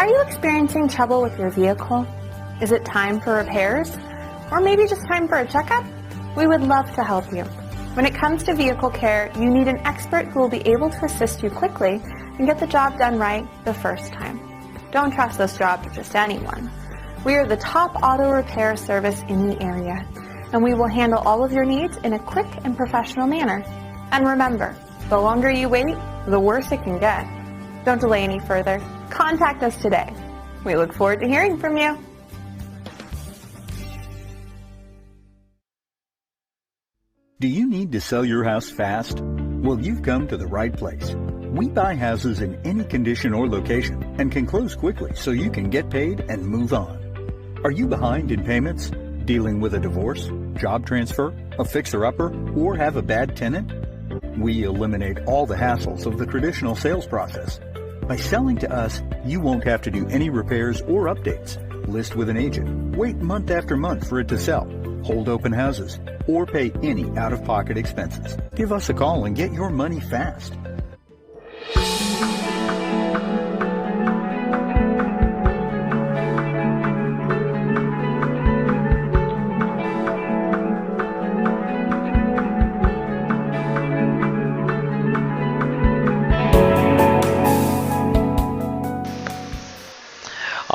Are you experiencing trouble with your vehicle? Is it time for repairs? Or maybe just time for a checkup? We would love to help you. When it comes to vehicle care, you need an expert who will be able to assist you quickly and get the job done right the first time. Don't trust this job to just anyone. We are the top auto repair service in the area, and we will handle all of your needs in a quick and professional manner. And remember, the longer you wait, the worse it can get. Don't delay any further. Contact us today. We look forward to hearing from you. Do you need to sell your house fast? Well, you've come to the right place. We buy houses in any condition or location and can close quickly so you can get paid and move on. Are you behind in payments, dealing with a divorce, job transfer, a fixer-upper, or have a bad tenant? We eliminate all the hassles of the traditional sales process. By selling to us, you won't have to do any repairs or updates, list with an agent, wait month after month for it to sell, hold open houses, or pay any out-of-pocket expenses. Give us a call and get your money fast.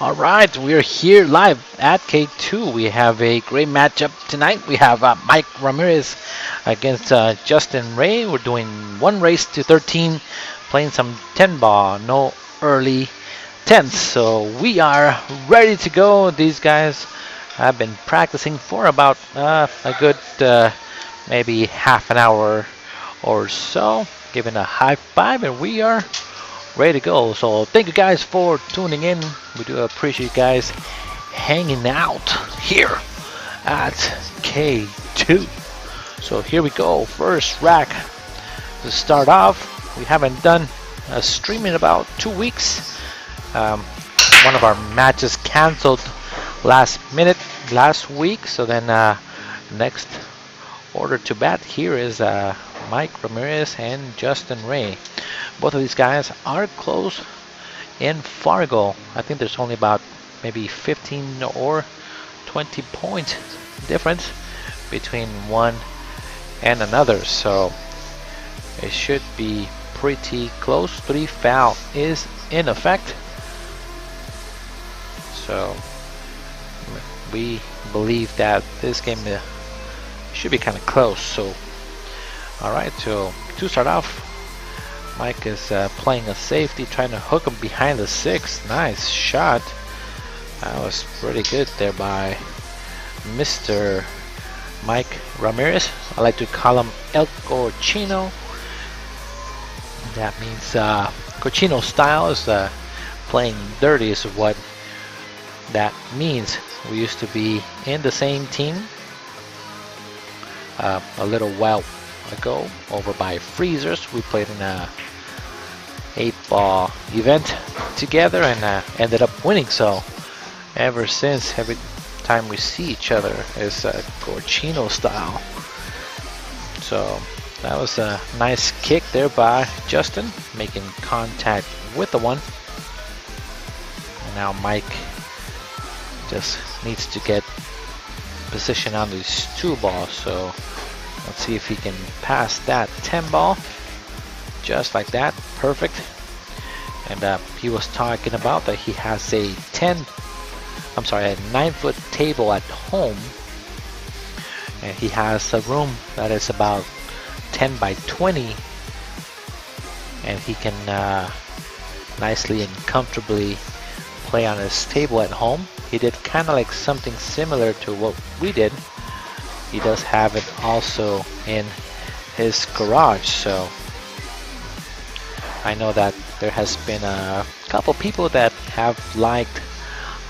Alright, we're here live at K2. We have a great matchup tonight. We have Mike Ramirez against Justin Ray. We're doing 1 race to 13, playing some 10 ball, no early 10s. So we are ready to go. These guys have been practicing for about a good maybe half an hour or so, giving a high five, and we are ready to go. So thank you guys for tuning in. We do appreciate you guys hanging out here at K2. So here we go. First rack to start off. We haven't done a stream in about 2 weeks. One of our matches canceled last minute last week. So then next order to bat here is Mike Ramirez and Justin Ray. Both of these guys are close in Fargo. I think there's only about maybe 15 or 20 point difference between one and another, so it should be pretty close. 3 foul is in effect, so we believe that this game should be kind of close. So alright, so to start off, Mike is playing a safety, trying to hook him behind the 6. Nice shot. That was pretty good there by Mr. Mike Ramirez. I like to call him El Cochino. That means Cochino style is playing dirty is what that means. We used to be in the same team a little while ago over by Freezers. We played in a 8-ball event together and ended up winning. So ever since, every time we see each other is Cochino style. So that was a nice kick there by Justin, making contact with the one. And now Mike just needs to get position on these 2 balls. So let's see if he can pass that 10 ball. Just like that, perfect. And he was talking about that he has a 9-foot table at home, and he has a room that is about 10 by 20, and he can nicely and comfortably play on his table at home. He did kind of like something similar to what we did. He does have it also in his garage. So I know that there has been a couple people that have liked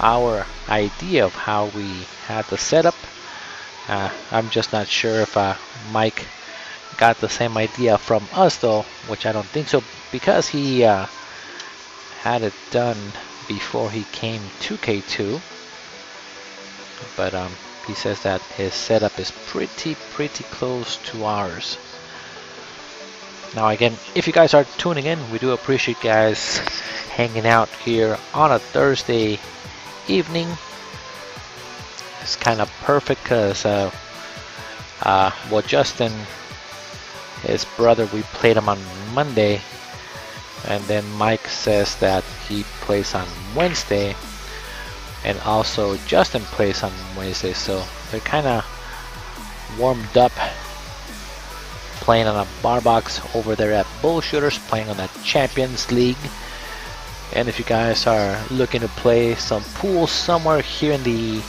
our idea of how we had the setup. I'm just not sure if Mike got the same idea from us though, which I don't think so, because he had it done before he came to K2. But he says that his setup is pretty close to ours. Now again, if you guys are tuning in, we do appreciate guys hanging out here on a Thursday evening. It's kind of perfect because well, Justin, his brother, we played him on Monday, and then Mike says that he plays on Wednesday, and also Justin plays on Wednesday, so they're kind of warmed up playing on a bar box over there at Bullshooters, playing on that Champions League. And if you guys are looking to play some pool somewhere here in the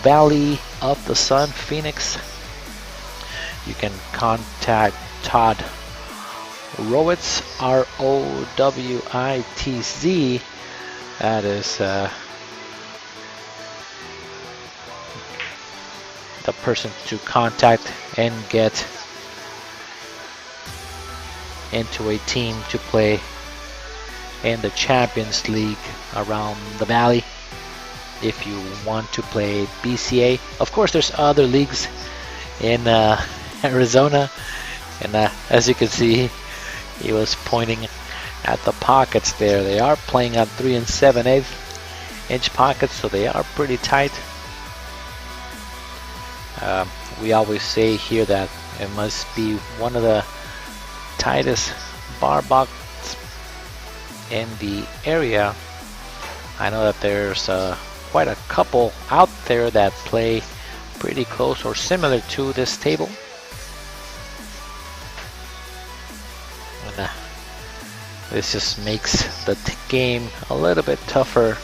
Valley of the Sun, Phoenix, you can contact Todd Rowitz, R-O-W-I-T-Z. That is the person to contact and get into a team to play in the Champions League around the Valley. If you want to play BCA, of course there's other leagues in Arizona, and as you can see, he was pointing at the pockets there. They are playing on 3 7/8 inch pockets, so they are pretty tight. We always say here that it must be one of the tightest bar box in the area. I know that there's quite a couple out there that play pretty close or similar to this table. And, this just makes the game a little bit tougher.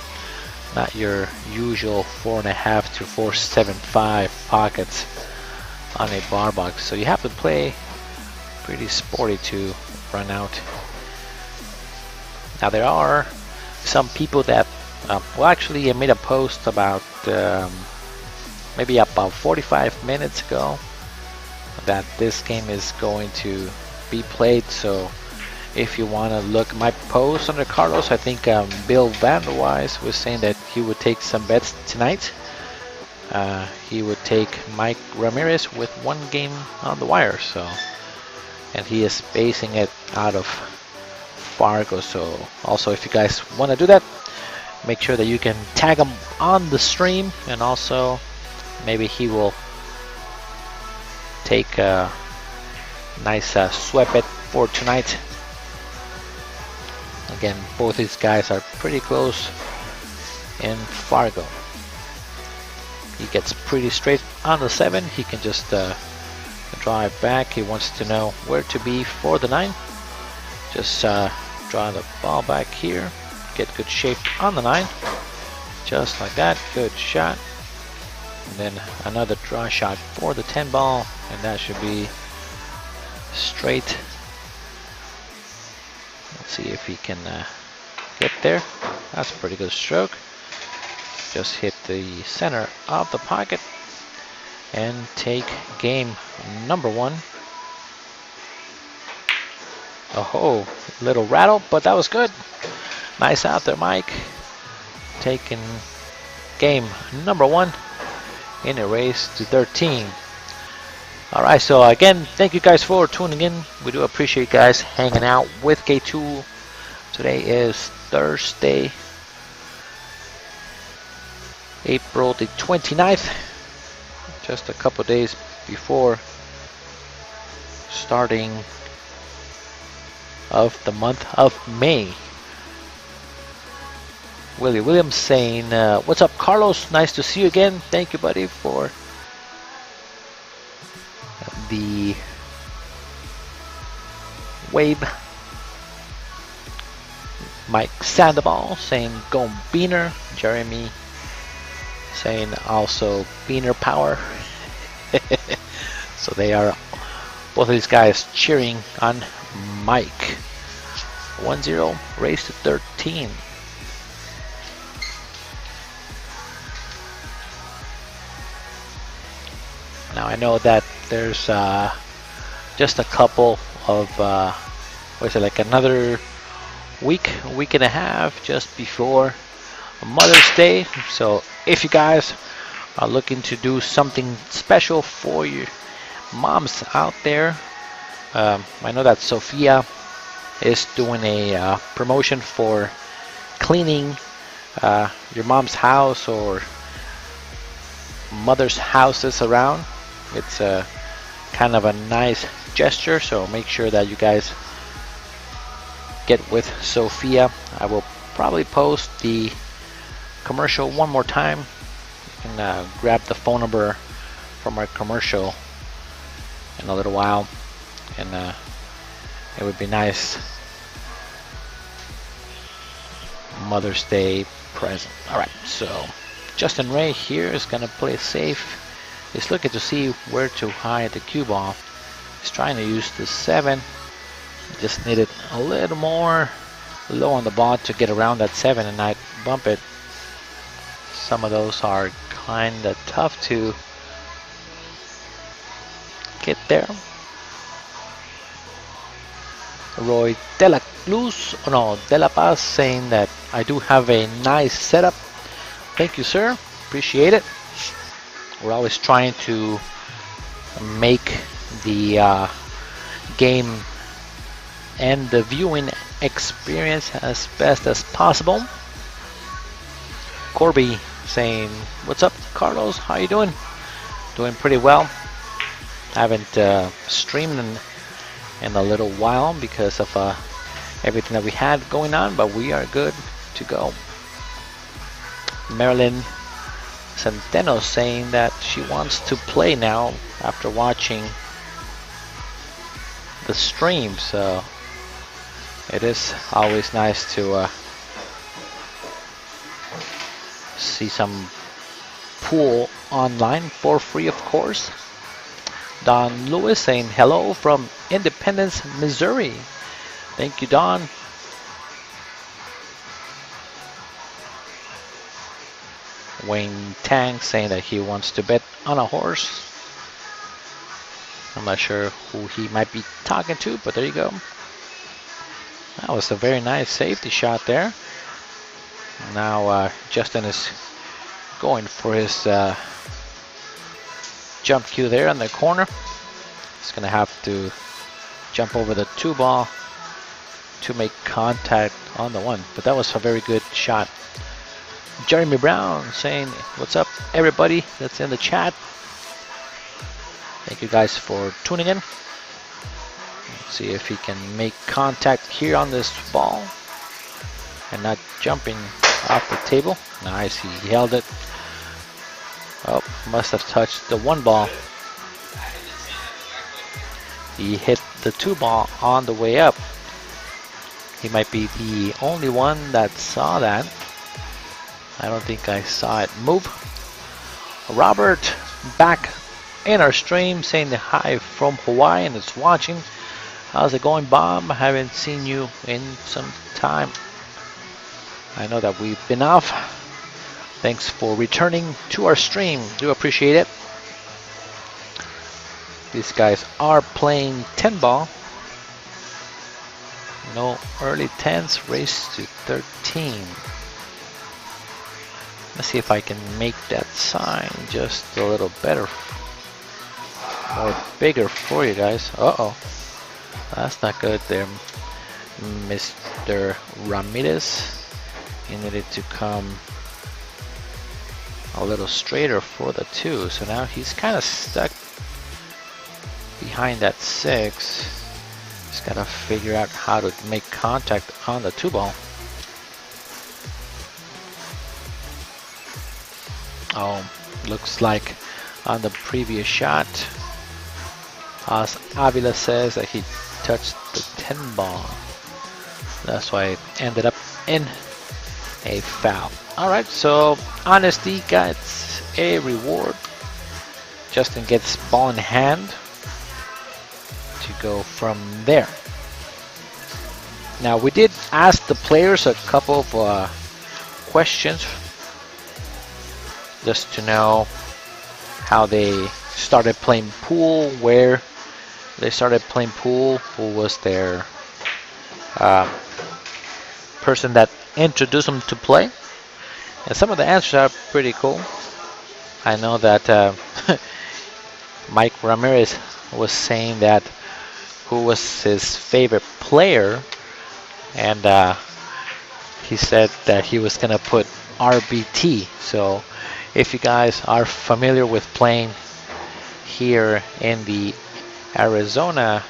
Not your usual 4.5 to 4.75 pockets on a bar box. So you have to play pretty sporty to run out. Now there are some people that, well, actually I made a post about maybe about 45 minutes ago that this game is going to be played. So if you want to look at my post under Carlos, I think Bill Vanderwise was saying that he would take some bets tonight. He would take Mike Ramirez with 1 game on the wire. So, and he is basing it out of Fargo. So also, if you guys want to do that, make sure that you can tag him on the stream, and also maybe he will take a nice sweat bet for tonight. Again, both these guys are pretty close in Fargo. He gets pretty straight on the 7. He can just drive back. He wants to know where to be for the 9. Just draw the ball back here. Get good shape on the 9. Just like that. Good shot. And then another draw shot for the 10 ball. And that should be straight. Let's see if he can get there. That's a pretty good stroke. Just hit the center of the pocket and take game number 1. Oh, little rattle, but that was good. Nice out there, Mike. Taking game number 1 in a race to 13. All right, so again, thank you guys for tuning in. We do appreciate you guys hanging out with K2. Today is Thursday, April the 29th. Just a couple days before starting of the month of May. Willie Williams saying, what's up, Carlos? Nice to see you again. Thank you, buddy, for the wave. Mike Sandoval saying, go Beaner. Jeremy saying also Beaner power. So they are, both of these guys cheering on Mike. 1-0, race to 13. Now I know that there's just a couple of, what is it, like another week and a half just before Mother's Day. So if you guys are looking to do something special for your moms out there, I know that Sophia is doing a promotion for cleaning your mom's house or mother's houses around. It's a kind of a nice gesture, so make sure that you guys get with Sophia. I will probably post the commercial one more time. You can grab the phone number from our commercial in a little while, and it would be nice Mother's Day present. Alright, so Justin Ray here is gonna play safe. He's looking to see where to hide the cue ball. He's trying to use the 7. Just needed a little more low on the ball to get around that 7 and not bump it. Some of those are kinda tough to get there. Roy De La Paz saying that I do have a nice setup. Thank you, sir. Appreciate it. We're always trying to make the game and the viewing experience as best as possible. Corby saying, "What's up, Carlos? How you doing?" Doing pretty well. Haven't streamed in a little while because of everything that we had going on, but we are good to go. Marilyn Centeno saying that she wants to play now after watching the stream, so it is always nice to see some pool online for free, of course. Don Lewis saying hello from Independence, Missouri. Thank you, Don. Wayne Tang saying that he wants to bet on a horse. I'm not sure who he might be talking to, but there you go. That was a very nice safety shot there. Now Justin is going for his jump cue there in the corner. He's going to have to jump over the 2 ball to make contact on the 1, but that was a very good shot. Jeremy Brown saying, "What's up, everybody that's in the chat? Thank you guys for tuning in." Let's see if he can make contact here on this ball and not jumping off the table. Nice, he held it. Oh, must have touched the 1 ball. He hit the 2 ball on the way up. He might be the only one that saw that. I don't think I saw it move. Robert back in our stream saying hi from Hawaii and is watching. How's it going, Bob? I haven't seen you in some time. I know that we've been off. Thanks for returning to our stream. Do appreciate it. These guys are playing 10 ball. No early 10s, race to 13. Let's see if I can make that sign just a little better or bigger for you guys. Uh-oh. That's not good there, Mr. Ramirez. He needed to come a little straighter for the 2. So now he's kind of stuck behind that 6. He's got to figure out how to make contact on the 2 ball. Oh, looks like on the previous shot, as Avila says that he touched the 10 ball. That's why it ended up in a foul. Alright, so honesty gets a reward. Justin gets ball in hand to go from there. Now we did ask the players a couple of questions just to know how they started playing pool, where they started playing pool, who was their person that introduced them to play. And some of the answers are pretty cool. I know that Mike Ramirez was saying that who was his favorite player, and he said that he was gonna put RBT. So if you guys are familiar with playing here in the Arizona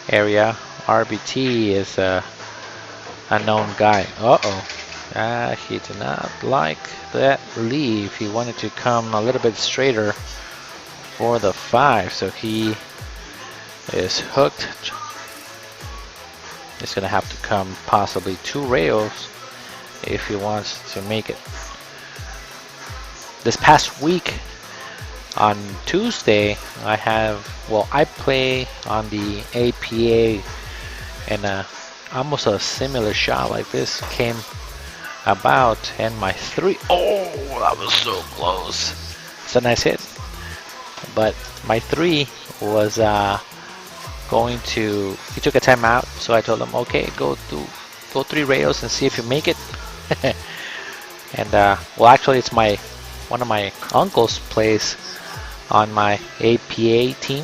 area, RBT is a known guy. He did not like that leave. He wanted to come a little bit straighter for the 5, so he is hooked. He's gonna have to come possibly 2 rails if he wants to make it. This past week on Tuesday, I play on the APA, and almost a similar shot like this came about, and my 3, that was so close. It's a nice hit, but my 3 was he took a timeout, so I told him, okay, go 3 rails and see if you make it. And actually it's one of my uncles plays on my APA team,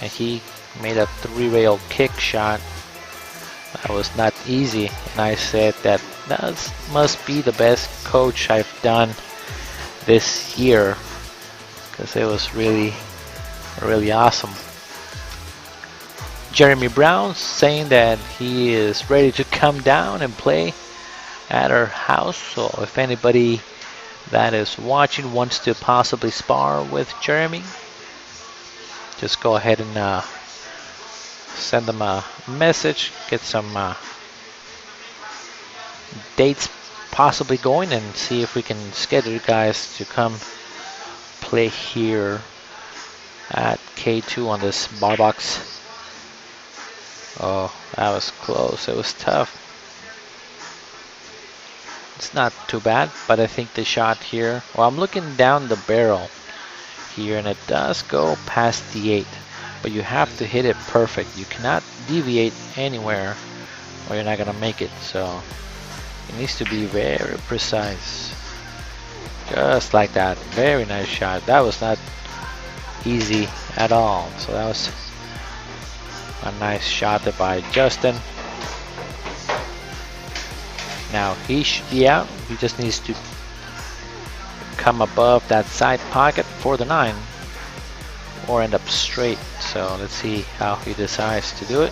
and he made a 3-rail kick shot. That was not easy, and I said that must be the best coach I've done this year, because it was really, really awesome. Jeremy Brown saying that he is ready to come down and play at our house, so if anybody that is watching wants to possibly spar with Jeremy, just go ahead and send them a message, get some dates possibly going, and see if we can schedule you guys to come play here at K2 on this bar box. Oh, that was close. It was tough. It's not too bad, but I think the shot here, I'm looking down the barrel here, and it does go past the 8, but you have to hit it perfect. You cannot deviate anywhere or you're not gonna make it, so it needs to be very precise. Just like that. Very nice shot. That was not easy at all, so that was a nice shot there by Justin. Now he should be out. He just needs to come above that side pocket for the 9 or end up straight. So let's see how he decides to do it.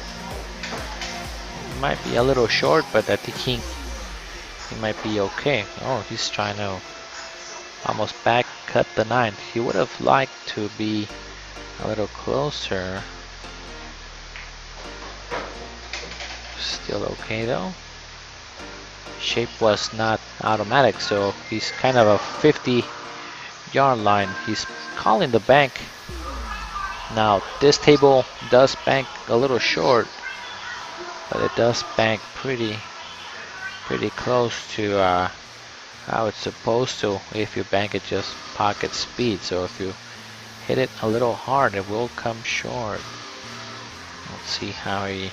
Might be a little short, but I think he might be okay. Oh, he's trying to almost back cut the 9. He would have liked to be a little closer. Still okay though. Shape was not automatic, so he's kind of a 50-yard line. He's calling the bank. Now this table does bank a little short, but it does bank pretty close to how it's supposed to if you bank it just pocket speed. So if you hit it a little hard, it will come short. Let's see how he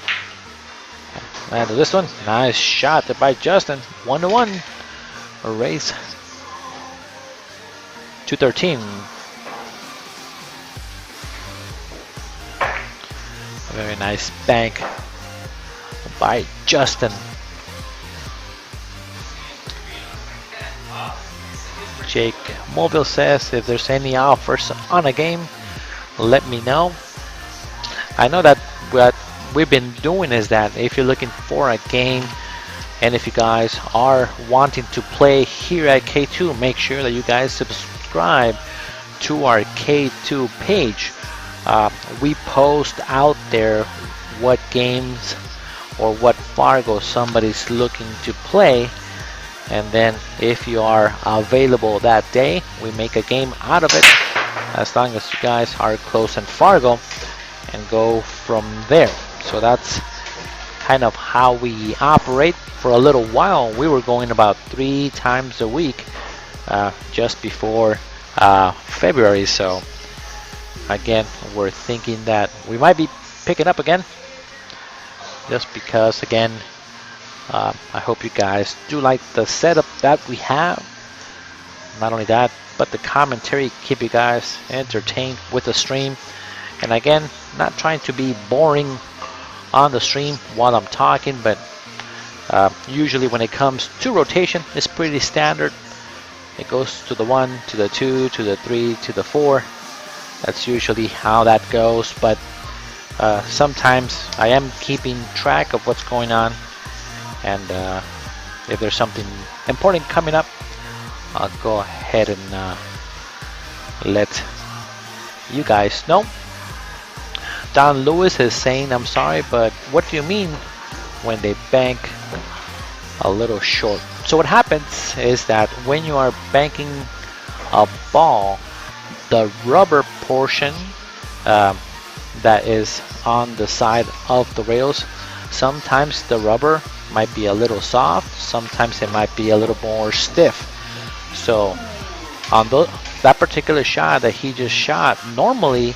landed this one. Nice shot by Justin. 1-1. A race. 213. A very nice bank by Justin. Jake Mobile says, if there's any offers on a game, let me know. I know that what we've been doing is that if you're looking for a game, and if you guys are wanting to play here at K2, make sure that you guys subscribe to our K2 page. We post out there what games or what Fargo somebody's looking to play, and then if you are available that day, we make a game out of it, as long as you guys are close in Fargo, and go from there. So that's kind of how we operate. For a little while we were going about 3 times a week just before February, so again we're thinking that we might be picking up again, just because again I hope you guys do like the setup that we have. Not only that, but the commentary keep you guys entertained with the stream, And again, not trying to be boring on the stream while I'm talking, but usually when it comes to rotation, it's pretty standard. It goes to the 1, to the 2, to the 3, to the 4. That's usually how that goes, but sometimes I am keeping track of what's going on, and if there's something important coming up, I'll go ahead and let you guys know. Don Lewis is saying, I'm sorry, but what do you mean when they bank a little short? So what happens is that when you are banking a ball, the rubber portion that is on the side of the rails, sometimes the rubber might be a little soft, sometimes it might be a little more stiff. So on that particular shot that he just shot, normally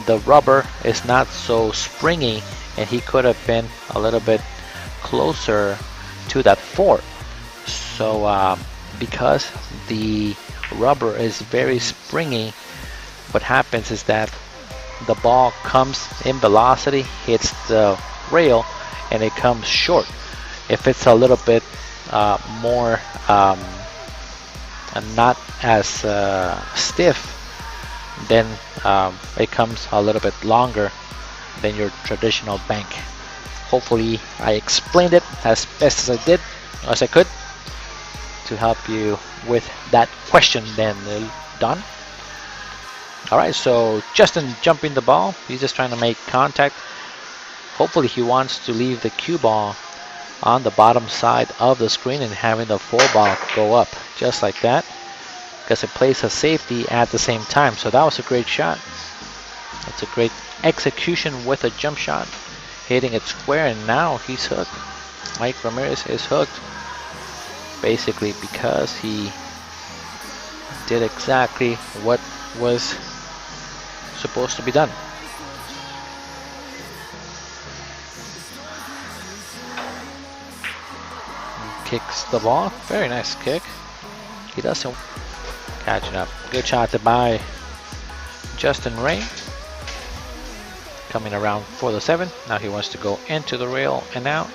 the rubber is not so springy, and he could have been a little bit closer to that 4. So because the rubber is very springy, what happens is that the ball comes in velocity, hits the rail, and it comes short. If it's a little bit more not as stiff, then it comes a little bit longer than your traditional bank. Hopefully I explained it as best as I could to help you with that question then, Don. Alright, so Justin jumping the ball. He's just trying to make contact. Hopefully he wants to leave the cue ball on the bottom side of the screen and having the 4 ball go up just like that, because it plays a safety at the same time. So that was a great shot. That's a great execution with a jump shot, hitting it square, and now he's hooked. Mike Ramirez is hooked, basically because he did exactly what was supposed to be done. Kicks the ball. Very nice kick. He doesn't catching up. Good shot by Justin Ray. Coming around for the 7. Now he wants to go into the rail and out.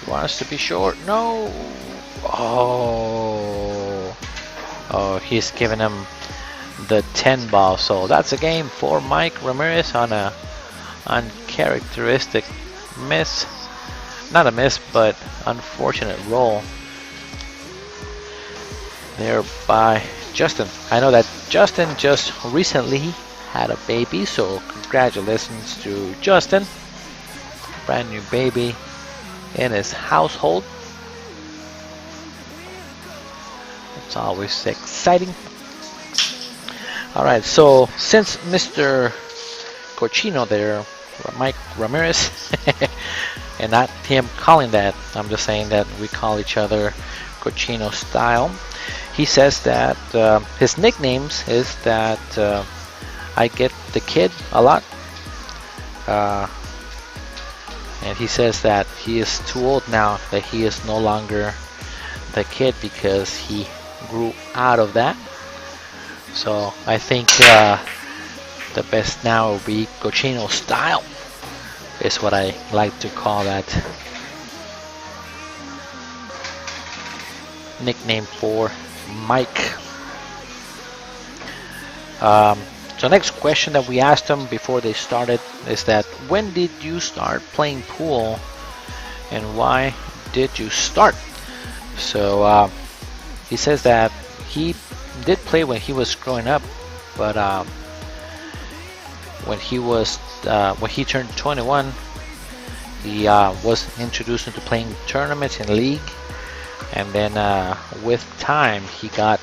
He wants to be short. No. Oh, he's giving him the 10 ball. So that's a game for Mike Ramirez on a uncharacteristic miss. Not a miss, but unfortunate roll there by Justin. I know that Justin just recently had a baby, so congratulations to Justin. Brand new baby in his household. It's always exciting. Alright, so since Mr. Cochino there, Mike Ramirez, and not him calling that, I'm just saying that we call each other Cochino style. He says that his nicknames is that I get the kid a lot, and he says that he is too old now, that he is no longer the kid because he grew out of that. So I think the best now will be Cochino style, is what I like to call that nickname for Mike. So next question that we asked them before they started is that, when did you start playing pool and why did you start? So he says that he did play when he was growing up, but when he turned 21, he was introduced into playing tournaments in league, and then with time he got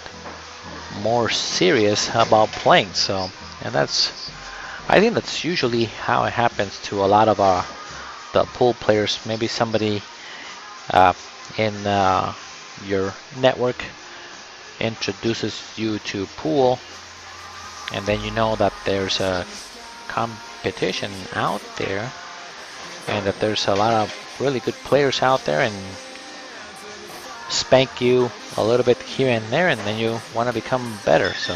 more serious about playing. So, and I think that's usually how it happens to a lot of the pool players. Maybe somebody in your network introduces you to pool, and then you know that there's a competition out there and that there's a lot of really good players out there, and spank you a little bit here and there, and then you want to become better. So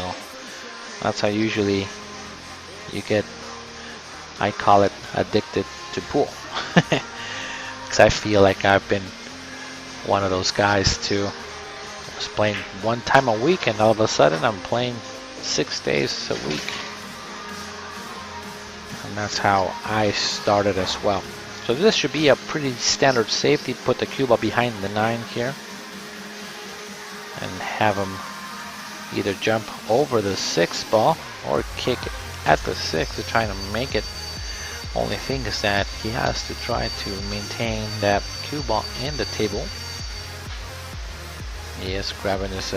that's how usually you get, I call it, addicted to pool. Because I feel like I've been one of those guys too. I was playing one time a week, and all of a sudden I'm playing 6 days a week. And that's how I started as well. So this should be a pretty standard safety. Put the cue ball behind the 9 here, and have him either jump over the 6 ball or kick it at the 6 to try to make it. Only thing is that he has to try to maintain that cue ball in the table. He is grabbing his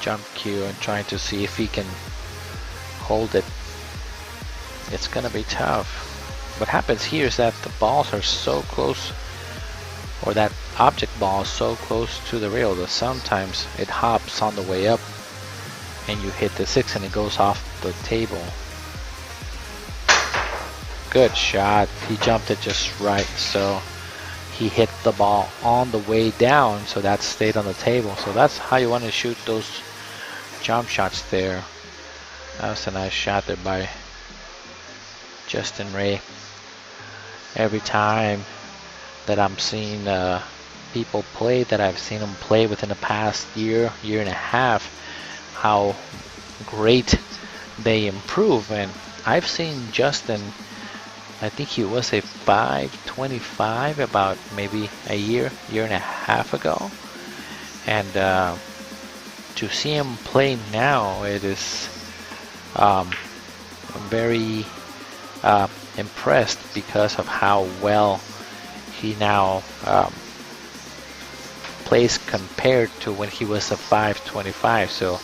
jump cue and trying to see if he can hold it. It's gonna be tough. What happens here is that the balls are so close, or that object ball is so close to the rail that sometimes it hops on the way up and you hit the 6 and it goes off the table. Good shot. He jumped it just right, so he hit the ball on the way down, so that stayed on the table. So that's how you want to shoot those jump shots there. That was a nice shot there by Justin Ray. Every time that I'm seeing people play, that I've seen them play within the past year and a half, how great they improve. And I've seen Justin, I think he was a 525 about maybe a year and a half ago. And to see him play now, it is very impressed because of how well he now plays compared to when he was a 525. So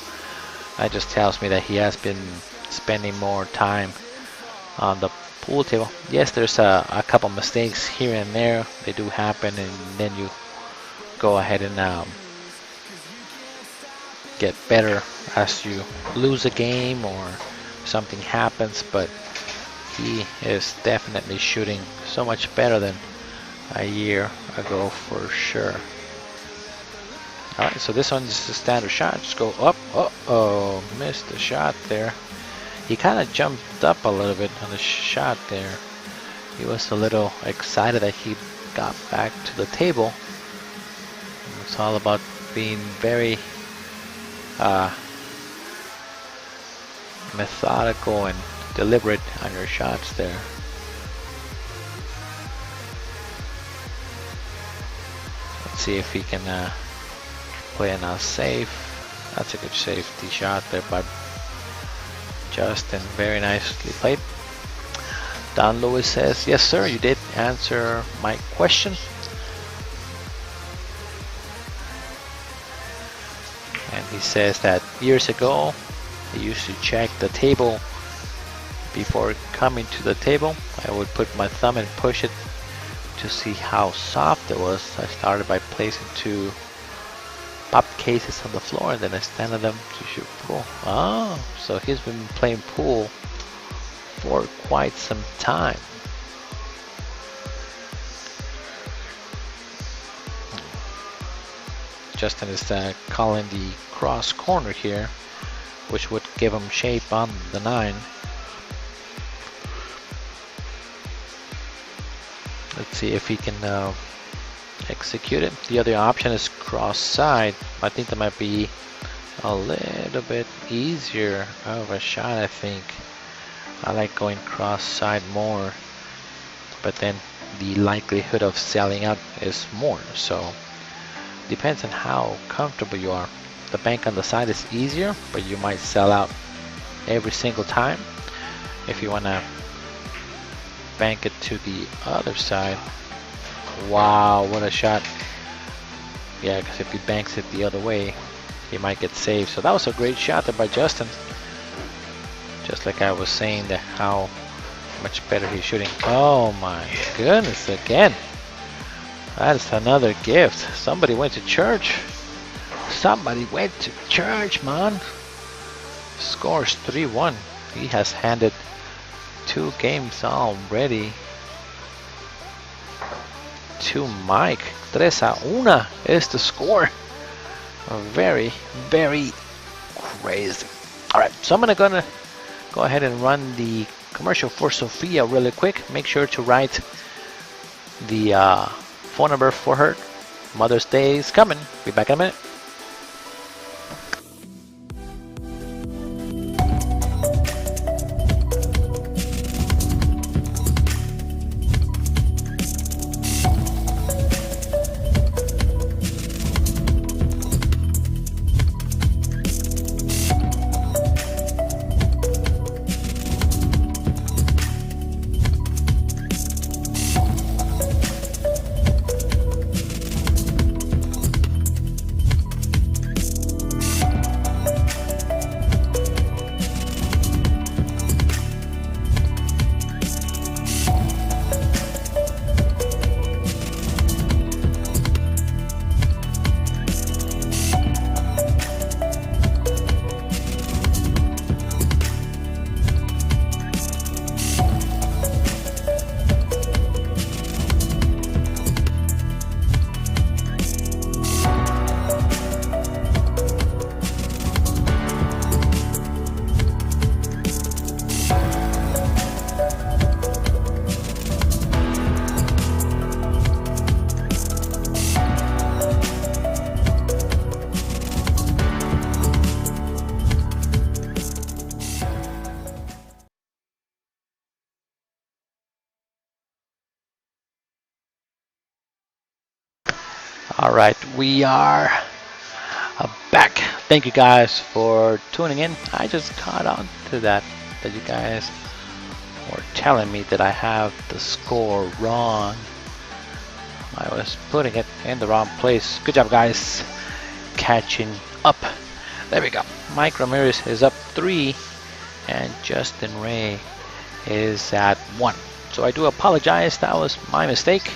that just tells me that he has been spending more time on the pool table. Yes, there's a couple mistakes here and there. They do happen, and then you go ahead and get better as you lose a game or something happens. But he is definitely shooting so much better than a year ago for sure. Alright, so this one is a standard shot. Just go up. Oh, missed the shot there. He kind of jumped up a little bit on the shot there. He was a little excited that he got back to the table. It's all about being very methodical and deliberate on your shots there. Let's see if he can play it now safe. That's a good safety shot there by Justin. Very nicely played. Don Lewis says, yes sir, you did answer my question. And he says that years ago he used to check the table before coming to the table. I would put my thumb and push it to see how soft it was. I started by placing 2 pop cases on the floor, and then I stand on them to shoot pool. Oh, so he's been playing pool for quite some time. Justin is calling the cross corner here, which would give him shape on the 9. Let's see if he can execute it. The other option is cross side. I think that might be a little bit easier of a shot. I think I like going cross side more, but then the likelihood of selling out is more. So depends on how comfortable you are. The bank on the side is easier, but you might sell out every single time. If you want to bank it to the other side. Wow, what a shot. Yeah, because if he banks it the other way, he might get saved. So that was a great shot there by Justin. Just like I was saying, that how much better he's shooting. Oh my goodness, again. That is another gift. Somebody went to church. Somebody went to church, man. Scores 3-1. He has handed 2 games already to Mike. 3-1 is the score. Very, very crazy. All right, so I'm gonna go ahead and run the commercial for Sophia really quick. Make sure to write the phone number for her. Mother's Day is coming. Be back in a minute. All right, we are back. Thank you guys for tuning in. I just caught on to that you guys were telling me that I have the score wrong. I was putting it in the wrong place. Good job, guys, catching up. There we go. Mike Ramirez is up 3 and Justin Ray is at 1. So I do apologize. That was my mistake.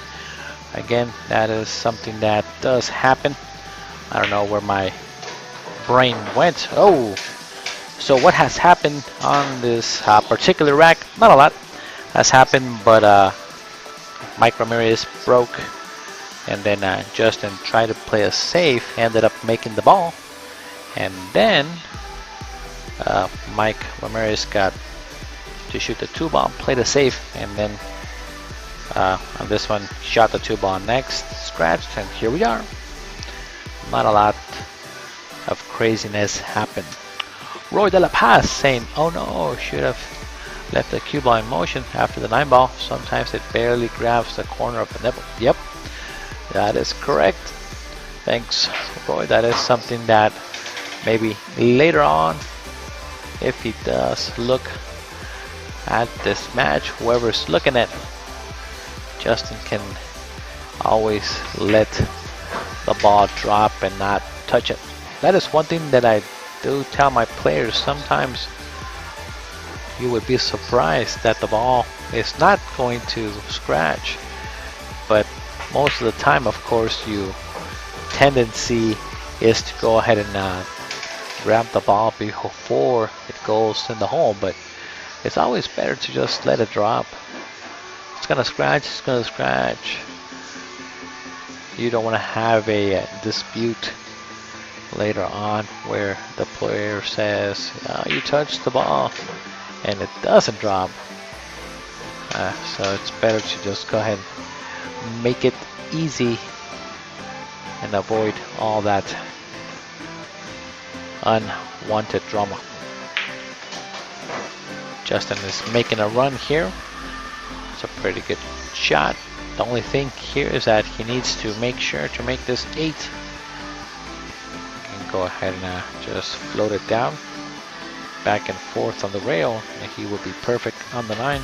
Again, that is something that does happen. I don't know where my brain went. Oh, so what has happened on this particular rack? Not a lot has happened, but Mike Ramirez broke, and then Justin tried to play a safe, ended up making the ball, and then Mike Ramirez got to shoot the 2-ball, played a safe, and then on this one, shot the 2-ball next, scratched, and here we are. Not a lot of craziness happened. Roy De La Paz saying, oh no, should have left the cue ball in motion after the 9-ball. Sometimes it barely grabs the corner of the nipple. Yep, that is correct. Thanks, Roy. That is something that maybe later on, if he does look at this match, whoever's looking at, Justin can always let the ball drop and not touch it. That is one thing that I do tell my players. Sometimes you would be surprised that the ball is not going to scratch, but most of the time, of course, your tendency is to go ahead and grab the ball before it goes in the hole, but it's always better to just let it drop. It's gonna scratch, it's gonna scratch. You don't want to have a dispute later on where the player says, you touched the ball and it doesn't drop. So it's better to just go ahead and make it easy and avoid all that unwanted drama. Justin is making a run here. It's a pretty good shot. The only thing here is that he needs to make sure to make this 8. Can go ahead and just float it down, back and forth on the rail, and he will be perfect on the 9.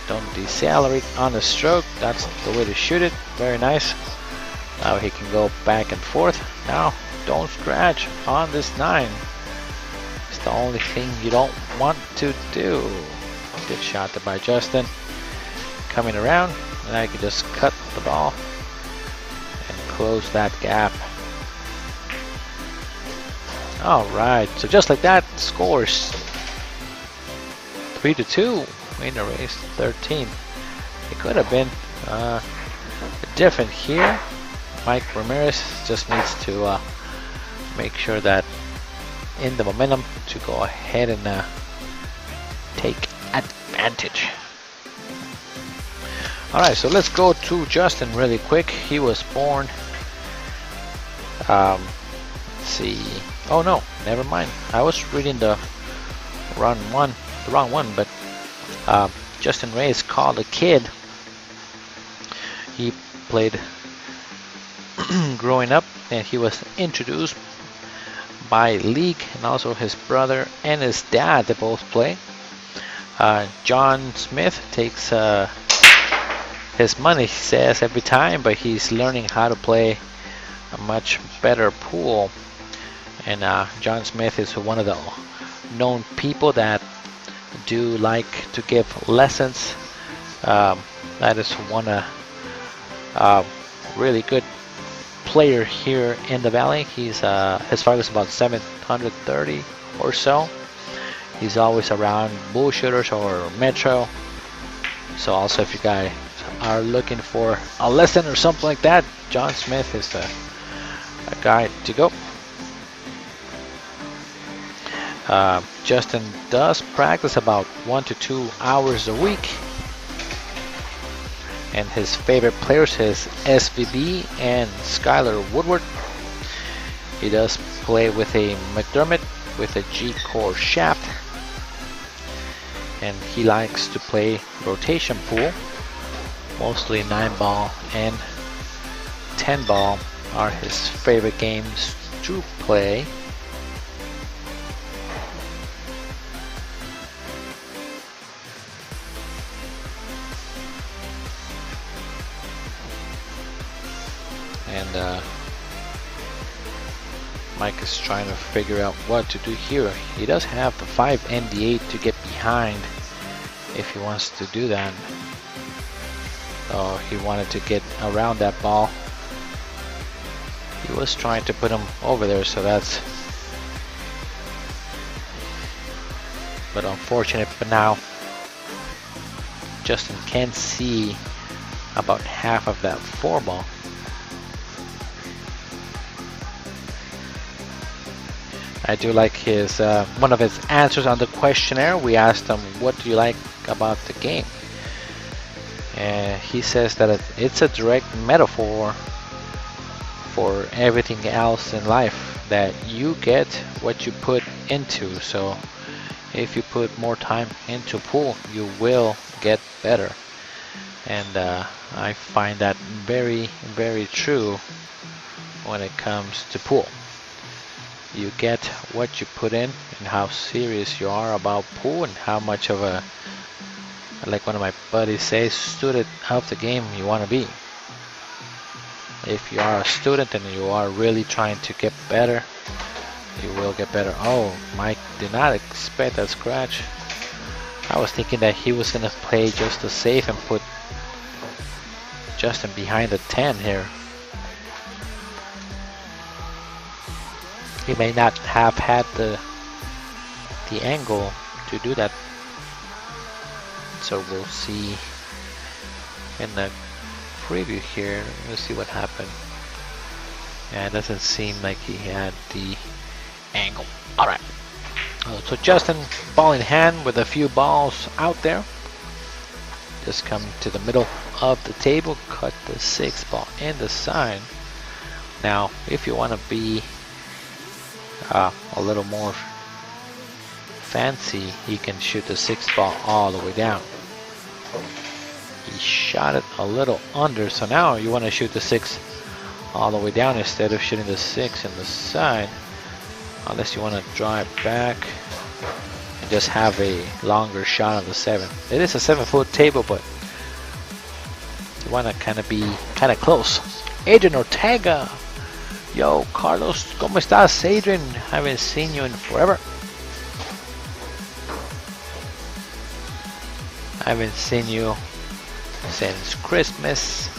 Don't decelerate on the stroke. That's the way to shoot it. Very nice. Now he can go back and forth. Now don't scratch on this 9. It's the only thing you don't want to do. Good shot there by Justin. Coming around, and I can just cut the ball and close that gap. All right, so just like that, scores 3-2. Winner race 13. It could have been different here. Mike Ramirez just needs to make sure that in the momentum to go ahead and take advantage. Alright, so let's go to Justin really quick. He was born, let's see, oh no, never mind. I was reading the wrong one, but Justin Ray is called a kid. He played growing up, and he was introduced by League, and also his brother and his dad, they both play. John Smith takes his money, he says, every time, but he's learning how to play a much better pool. And John Smith is one of the known people that do like to give lessons. That is one really good player here in the valley. He's his file is about 730 or so. He's always around bullshitters or metro. So also, if you guys are looking for a lesson or something like that, John Smith is a guy to go. Justin does practice about 1 to 2 hours a week, and his favorite players is SVB and Skylar Woodward. He does play with a McDermott with a G-core shaft, and he likes to play rotation pool. Mostly 9-ball and 10-ball are his favorite games to play. And Mike is trying to figure out what to do here. He does have the 5 and the 8 to get behind if he wants to do that. So he wanted to get around that ball. He was trying to put him over there, so that's but unfortunate. But now Justin can see about half of that 4 ball. I do like his one of his answers on the questionnaire. We asked him, what do you like about the game? And he says that it's a direct metaphor for everything else in life, that you get what you put into. So if you put more time into pool, you will get better. And I find that very, very true when it comes to pool. You get what you put in, and how serious you are about pool, and how much of a, like one of my buddies says, student of the game you want to be. If you are a student and you are really trying to get better, you will get better. Oh, Mike did not expect that scratch. I was thinking that he was gonna play just to save and put Justin behind the 10 here. He may not have had the angle to do that. So we'll see in the preview here. Let's see what happened. Yeah, it doesn't seem like he had the angle. Alright. So Justin, ball in hand with a few balls out there. Just come to the middle of the table, cut the 6th ball in the side. Now, if you want to be a little more fancy, he can shoot the 6th ball all the way down. He shot it a little under, so now you want to shoot the 6 all the way down instead of shooting the 6 in the side, unless you want to drive back and just have a longer shot on the 7. It is a 7-foot table, but you want to kind of be kind of close. Adrian Ortega. Yo, Carlos, ¿cómo estás, Adrian? Haven't seen you in forever. I haven't seen you since Christmas,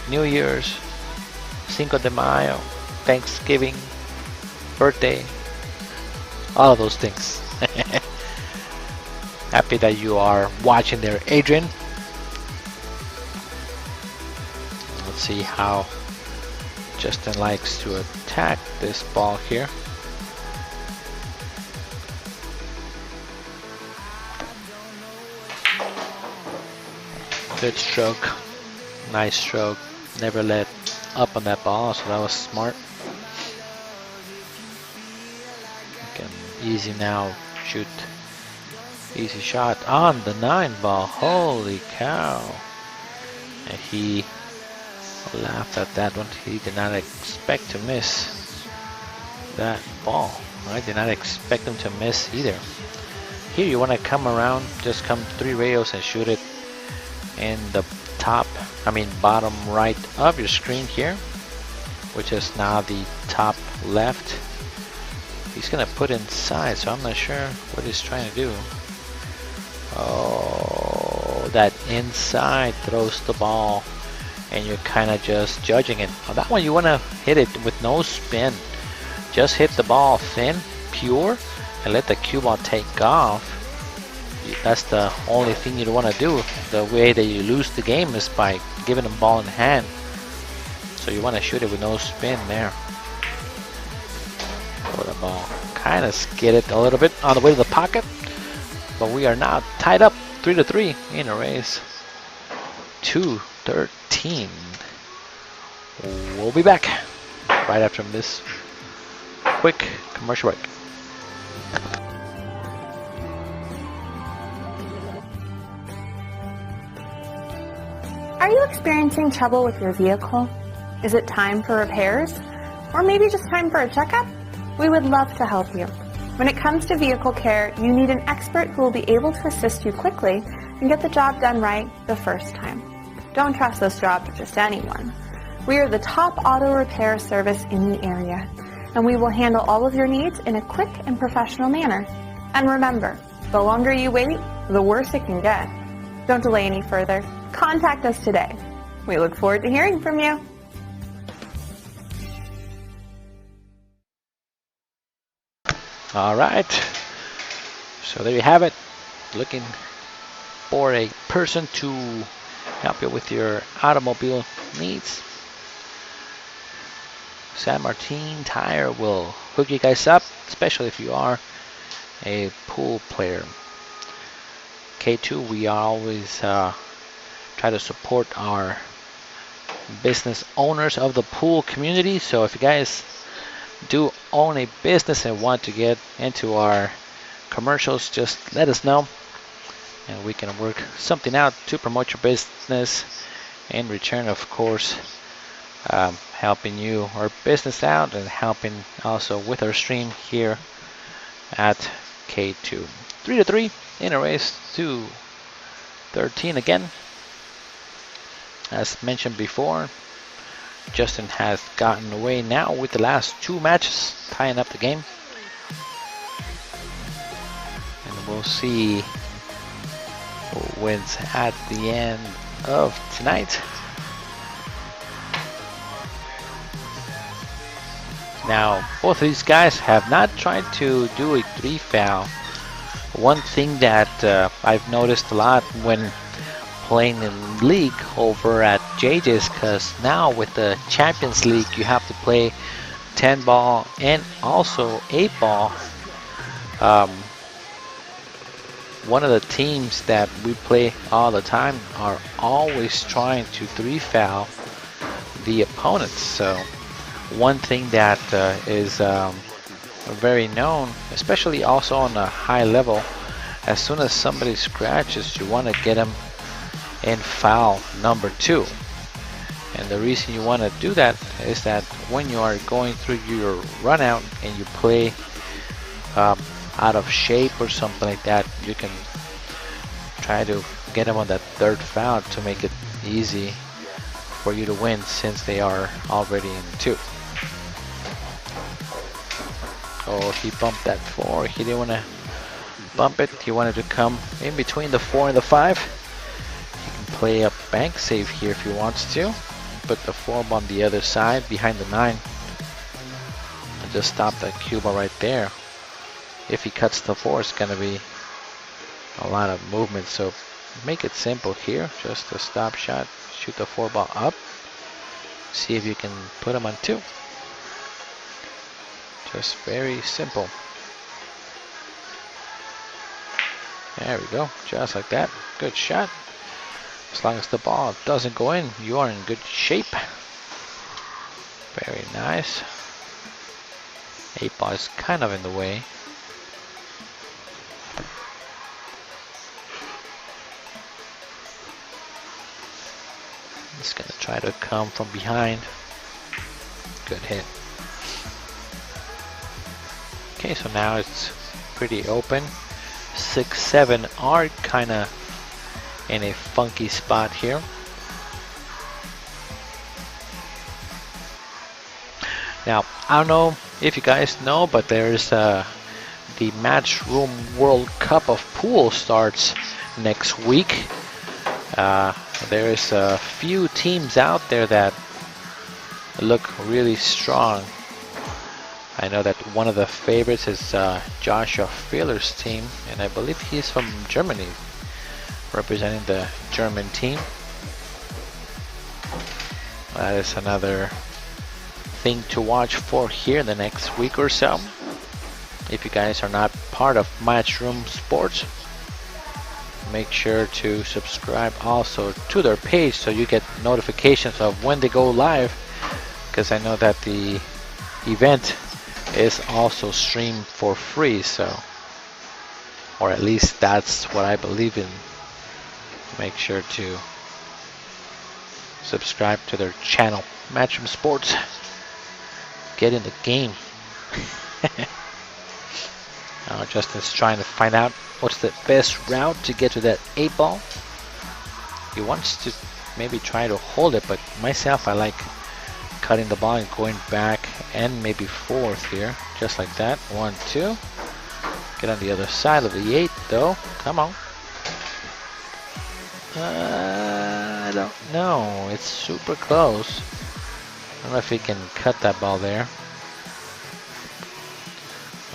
New Year's, Cinco de Mayo, Thanksgiving, birthday, all of those things. Happy that you are watching there, Adrian. Let's see how Justin likes to attack this ball here. Good stroke, nice stroke. Never let up on that ball, so that was smart. Again, easy now, shoot. Easy shot on the 9 ball. Holy cow! And he laughed at that one. He did not expect to miss that ball. I did not expect him to miss either. Here you want to come around, just come 3 rayos and shoot it in the bottom right of your screen here, which is now the top left. He's gonna put inside, so I'm not sure what he's trying to do. Oh, that inside throws the ball, and you're kind of just judging it. On that one, you want to hit it with no spin. Just hit the ball thin, pure, and let the cue ball take off. That's the only thing you want to do. The way that you lose the game is by giving them ball in hand. So you want to shoot it with no spin there. For the ball, kind of skidded a little bit on the way to the pocket. But we are now tied up 3-3 in a race. 2:13. We'll be back right after this quick commercial break. Are you experiencing trouble with your vehicle? Is it time for repairs? Or maybe just time for a checkup? We would love to help you. When it comes to vehicle care, you need an expert who will be able to assist you quickly and get the job done right the first time. Don't trust this job to just anyone. We are the top auto repair service in the area, and we will handle all of your needs in a quick and professional manner. And remember, the longer you wait, the worse it can get. Don't delay any further. Contact us today. We look forward to hearing from you. All right, so there you have it. Looking for a person to help you with your automobile needs. San Martin Tire will hook you guys up, especially if you are a pool player. K2, we always try to support our business owners of the pool community. So if you guys do own a business and want to get into our commercials, just let us know and we can work something out to promote your business. In return, of course, helping you our business out and helping also with our stream here at K2. 3-3 in a race to 13 again. As mentioned before, Justin has gotten away now with the last 2 matches, tying up the game. And we'll see who wins at the end of tonight. Now, both of these guys have not tried to do a 3 foul. One thing that I've noticed a lot when playing in league over at JJ's, because now with the Champions League you have to play 10 ball and also 8 ball. One of the teams that we play all the time are always trying to 3 foul the opponents. So one thing that is very known, especially also on a high level, as soon as somebody scratches, you want to get them in foul number 2. And the reason you want to do that is that when you are going through your run out and you play out of shape or something like that, you can try to get them on that 3rd foul to make it easy for you to win, since they are already in 2. Oh, he bumped that 4. He didn't want to bump it. He wanted to come in between the 4 and the 5. Play a bank save here if he wants to. Put the 4 on the other side behind the 9. And just stop that cue ball right there. If he cuts the 4, it's going to be a lot of movement. So make it simple here. Just a stop shot. Shoot the 4 ball up. See if you can put them on 2. Just very simple. There we go, just like that. Good shot. As long as the ball doesn't go in, you are in good shape. Very nice. 8 ball is kind of in the way. It's gonna try to come from behind. Good hit. Okay, so now it's pretty open. 6, 7 are kind of in a funky spot here. Now, I don't know if you guys know, but there's the Matchroom World Cup of Pool starts next week. There's a few teams out there that look really strong. I know that one of the favorites is Joshua Fehler's team, and I believe he's from Germany, representing the German team. That is another thing to watch for here in the next week or so. If you guys are not part of Matchroom Sports, make sure to subscribe also to their page so you get notifications of when they go live, because I know that the event is also streamed for free, so, or at least that's what I believe in. Make sure to subscribe to their channel, Matchroom Sports. Get in the game. Now Justin's trying to find out what's the best route to get to that 8 ball. He wants to maybe try to hold it, but myself, I like cutting the ball and going back and maybe forth here, just like that. 1, 2. Get on the other side of the 8 though. Come on. I don't know. It's super close. I don't know if he can cut that ball there.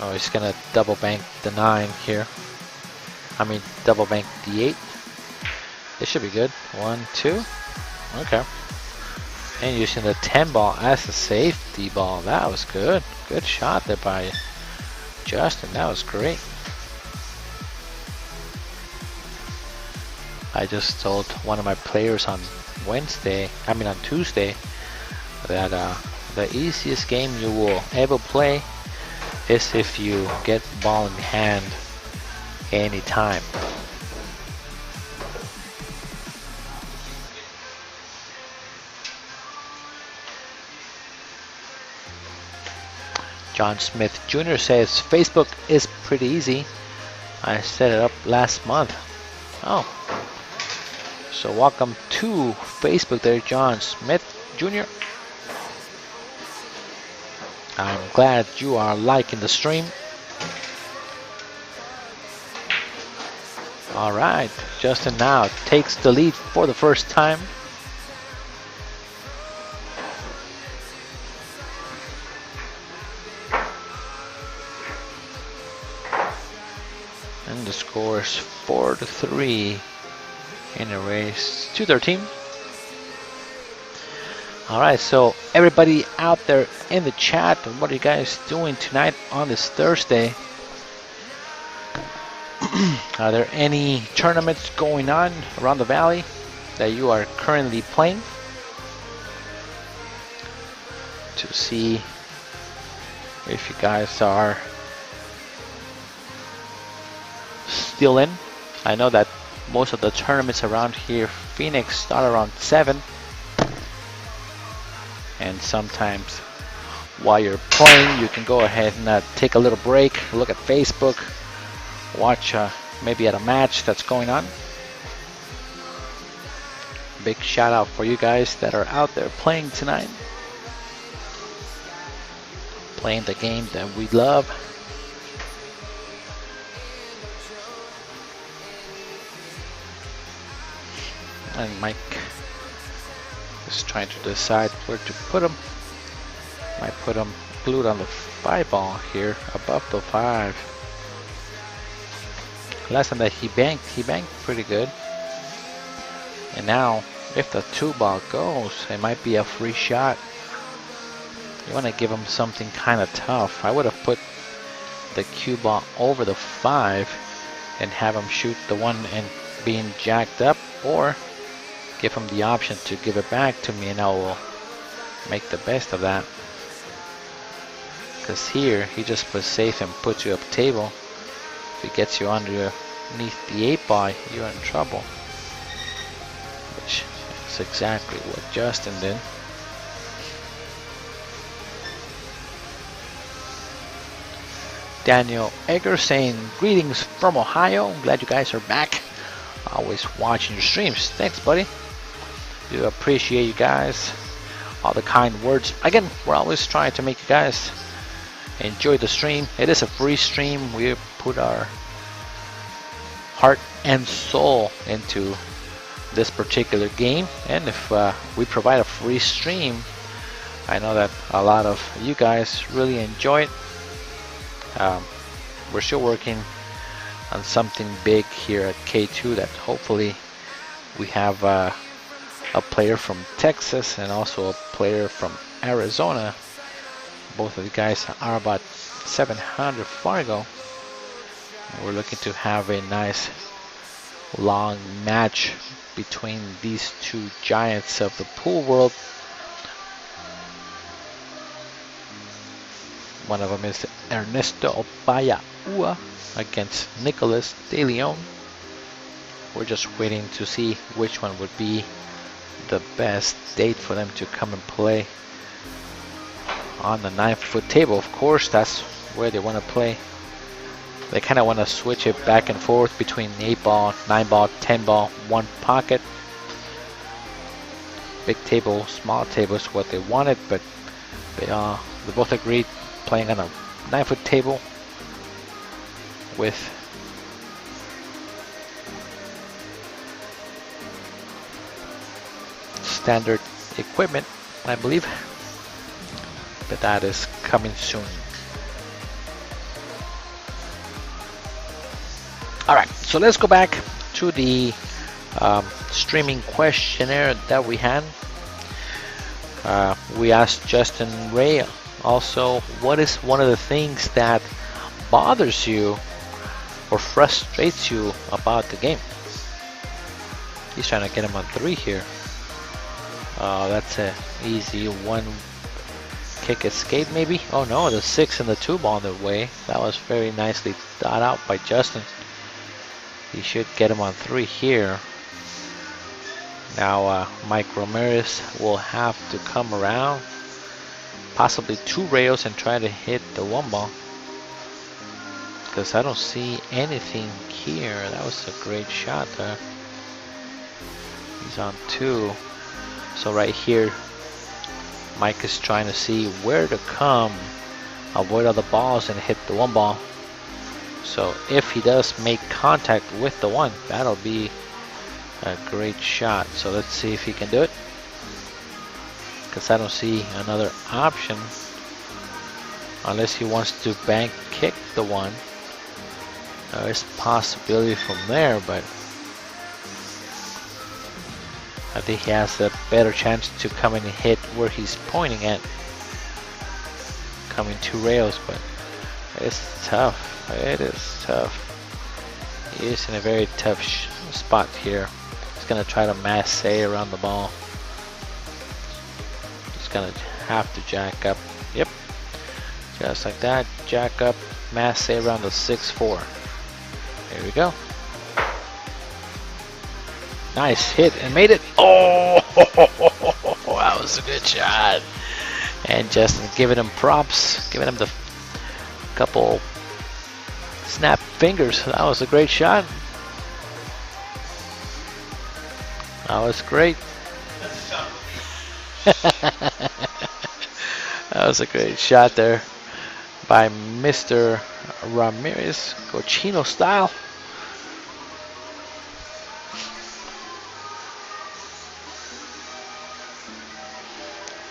Oh, he's gonna double bank the 9 here. I mean, double bank the 8. It should be good. 1, 2. Okay. And using the 10 ball as a safety ball. That was good. Good shot there by Justin. That was great. I just told one of my players on Tuesday, that the easiest game you will ever play is if you get ball in hand anytime. John Smith Jr. says Facebook is pretty easy. I set it up last month. Oh, so welcome to Facebook there, John Smith Jr. I'm glad you are liking the stream. Alright, Justin now takes the lead for the first time. And the score is 4-3 in a race to their team. Alright, so everybody out there in the chat, what are you guys doing tonight on this Thursday? Are there any tournaments going on around the valley that you are currently playing? To see if you guys are still in. I know that most of the tournaments around here, Phoenix, start around 7. And sometimes while you're playing, you can go ahead and take a little break, look at Facebook, watch maybe at a match that's going on. Big shout out for you guys that are out there playing tonight, playing the game that we love. And Mike is trying to decide where to put them. Might put them glued on the 5 ball here, above the 5. Last time that he banked pretty good. And now If the 2-ball goes, it might be a free shot. You want to give him something kind of tough. I would have put the cue ball over the 5 and have him shoot the 1 and being jacked up, or give him the option to give it back to me, and I will make the best of that. Because here he just plays safe and puts you up table. If he gets you underneath the 8-ball, you're in trouble. Which is exactly what Justin did. Daniel Egger saying greetings from Ohio. Glad you guys are back. Always watching your streams. Thanks, buddy. Do appreciate you guys. All the kind words. Again, we're always trying to make you guys enjoy the stream. It is a free stream. We put our heart and soul into this particular game, and if we provide a free stream, I know that a lot of you guys really enjoy it. We're still working on something big here at K2, that hopefully we have a player from Texas and also a player from Arizona. Both of you guys are about 700 Fargo. We're looking to have a nice long match between these two giants of the pool world. One of them is Ernesto Opaya Ua against Nicolas De Leon. We're just waiting to see which one would be the best date for them to come and play on the 9-foot table. Of course, that's where they want to play. They kind of want to switch it back and forth between 8-ball, 9-ball, 10-ball, one pocket. Big table, small table is what they wanted, but they both agreed playing on a 9-foot table with standard equipment, I believe, but that is coming soon. Alright, so let's go back to the streaming questionnaire that we had. We asked Justin Ray also, what is one of the things that bothers you or frustrates you about the game? He's trying to get him on 3 here. That's a easy one kick escape maybe. Oh no, the 6 and the 2-ball on the way. That was very nicely thought out by Justin. He should get him on 3 here. Now Mike Ramirez will have to come around, possibly 2 rails, and try to hit the 1-ball, because I don't see anything here. That was a great shot there. He's on 2. So right here, Mike is trying to see where to come, avoid all the balls, and hit the 1-ball. So if he does make contact with the 1, that'll be a great shot. So let's see if he can do it, because I don't see another option unless he wants to bank kick the 1. There's possibility from there, but I think he has a better chance to come in and hit where he's pointing at, coming 2 rails. But it's tough. It is tough. He is in a very tough spot here. He's gonna try to masse around the ball. He's gonna have to jack up. Yep, just like that. Jack up, masse around the 6-4. There we go. Nice hit and made it. Oh, that was a good shot. And Justin giving him props, giving him the couple snap fingers. That was a great shot. That was great. That was a great shot there by Mr. Ramirez, cochino style.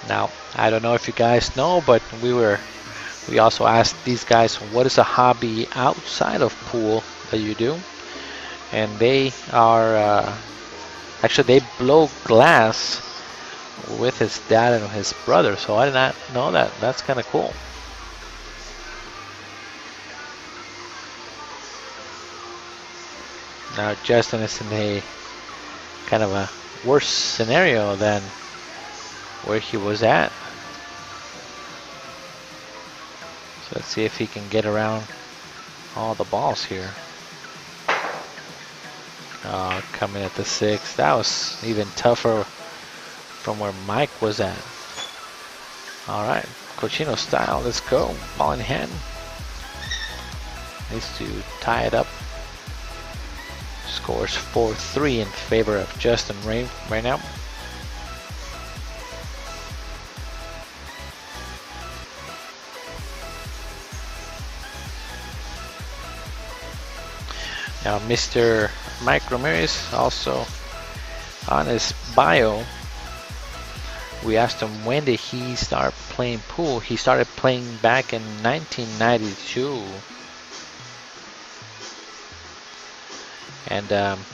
Now, I don't know if you guys know, but we also asked these guys, what is a hobby outside of pool that you do? And they are Actually, they blow glass with his dad and his brother, so I did not know that. That's kind of cool. Now Justin is in a kind of a worse scenario than where he was at. So let's see if he can get around all the balls here. Coming at the 6. That was even tougher from where Mike was at. All right, Cochino style. Let's go. Ball in hand. Needs to tie it up. Scores 4-3 in favor of Justin Ray right now. Now, Mr. Mike Ramirez, also on his bio, we asked him when did he start playing pool. He started playing back in 1992. And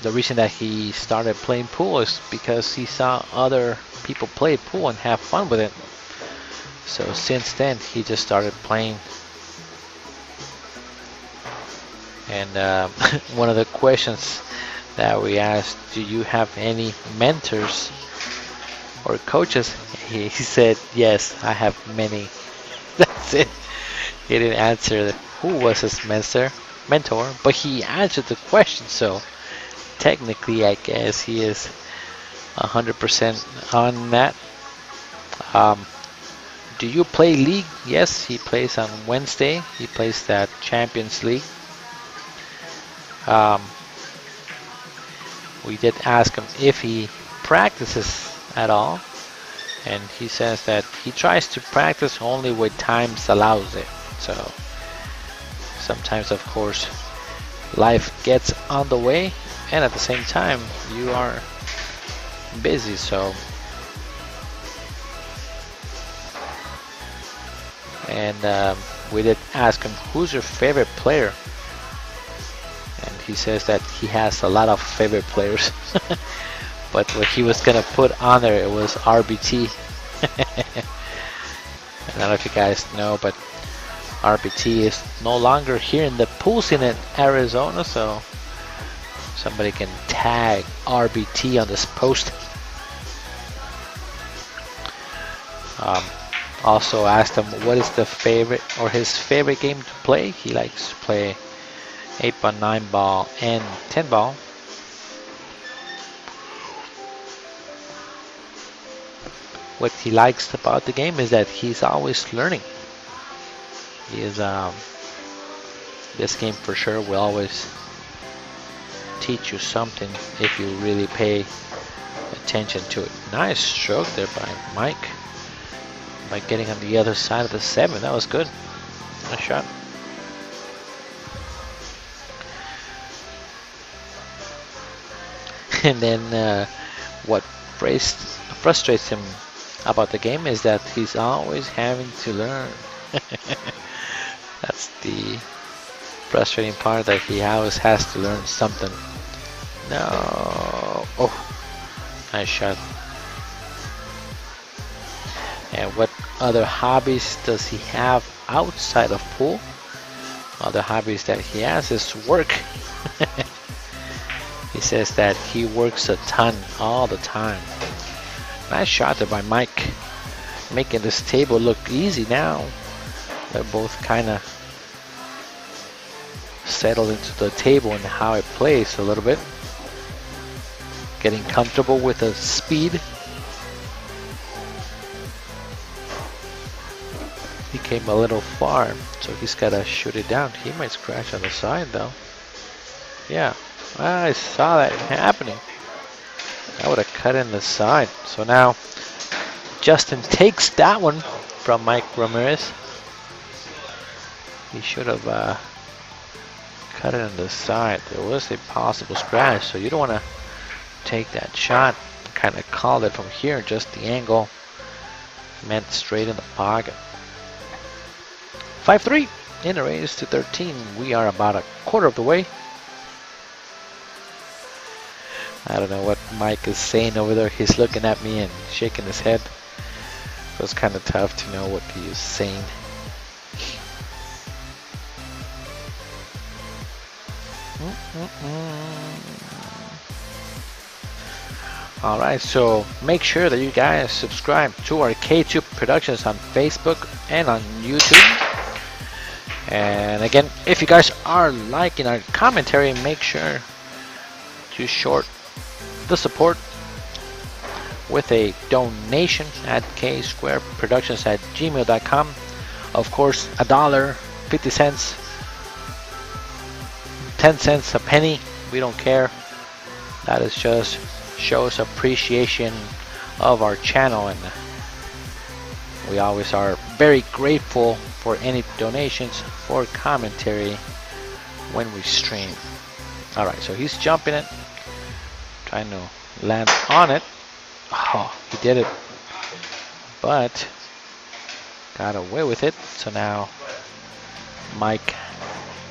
the reason that he started playing pool is because he saw other people play pool and have fun with it. So since then, he just started playing. And one of the questions that we asked, do you have any mentors or coaches? He said, yes, I have many. That's it. He didn't answer who was his mentor, but he answered the question, so technically I guess he is 100% on that. Do you play league? Yes, he plays on Wednesday. He plays that Champions League. We did ask him if he practices at all, and he says that he tries to practice only when times allows it. So sometimes, of course, life gets on the way, and at the same time you are busy. So, and we did ask him, who's your favorite player? And he says that he has a lot of favorite players. But what he was gonna put on there, it was RBT. I don't know if you guys know, but RBT is no longer here in the pool scene in Arizona, so somebody can tag RBT on this post. Also asked him what is the favorite or his favorite game to play. He likes to play 8-ball, 9-ball, and 10-ball. What he likes about the game is that he's always learning. He is this game for sure will always teach you something if you really pay attention to it. Nice stroke there by Mike by getting on the other side of the 7. That was good. Nice shot. And then what frustrates him about the game is that he's always having to learn. That's the frustrating part, that he always has to learn something. No. Oh, nice shot. And what other hobbies does he have outside of pool? Other hobbies that he has is work. He says that he works a ton all the time. Nice shot there by Mike, making this table look easy now. They're both kind of settled into the table and how it plays a little bit. Getting comfortable with the speed. He came a little far, so he's got to shoot it down. He might scratch on the side though. Yeah, I saw that happening. I would have cut in the side. So now Justin takes that one from Mike Ramirez. He should have cut it on the side. There was a possible scratch, so you don't want to take that shot. Kind of called it from here, just the angle meant straight in the pocket. 5-3 in a race to 13. We are about a quarter of the way. I don't know what Mike is saying over there. He's looking at me and shaking his head. So it's kind of tough to know what he is saying. Alright, so make sure that you guys subscribe to our K2 Productions on Facebook and on YouTube. And again, if you guys are liking our commentary, make sure to short the support with a donation at ksquareproductions@gmail.com. Of course, $1, 50 cents, 10 cents, a penny, we don't care. That is just shows appreciation of our channel, and we always are very grateful for any donations for commentary when we stream. Alright, so he's jumping it, trying to land on it. Oh, he did it, but got away with it. So now Mike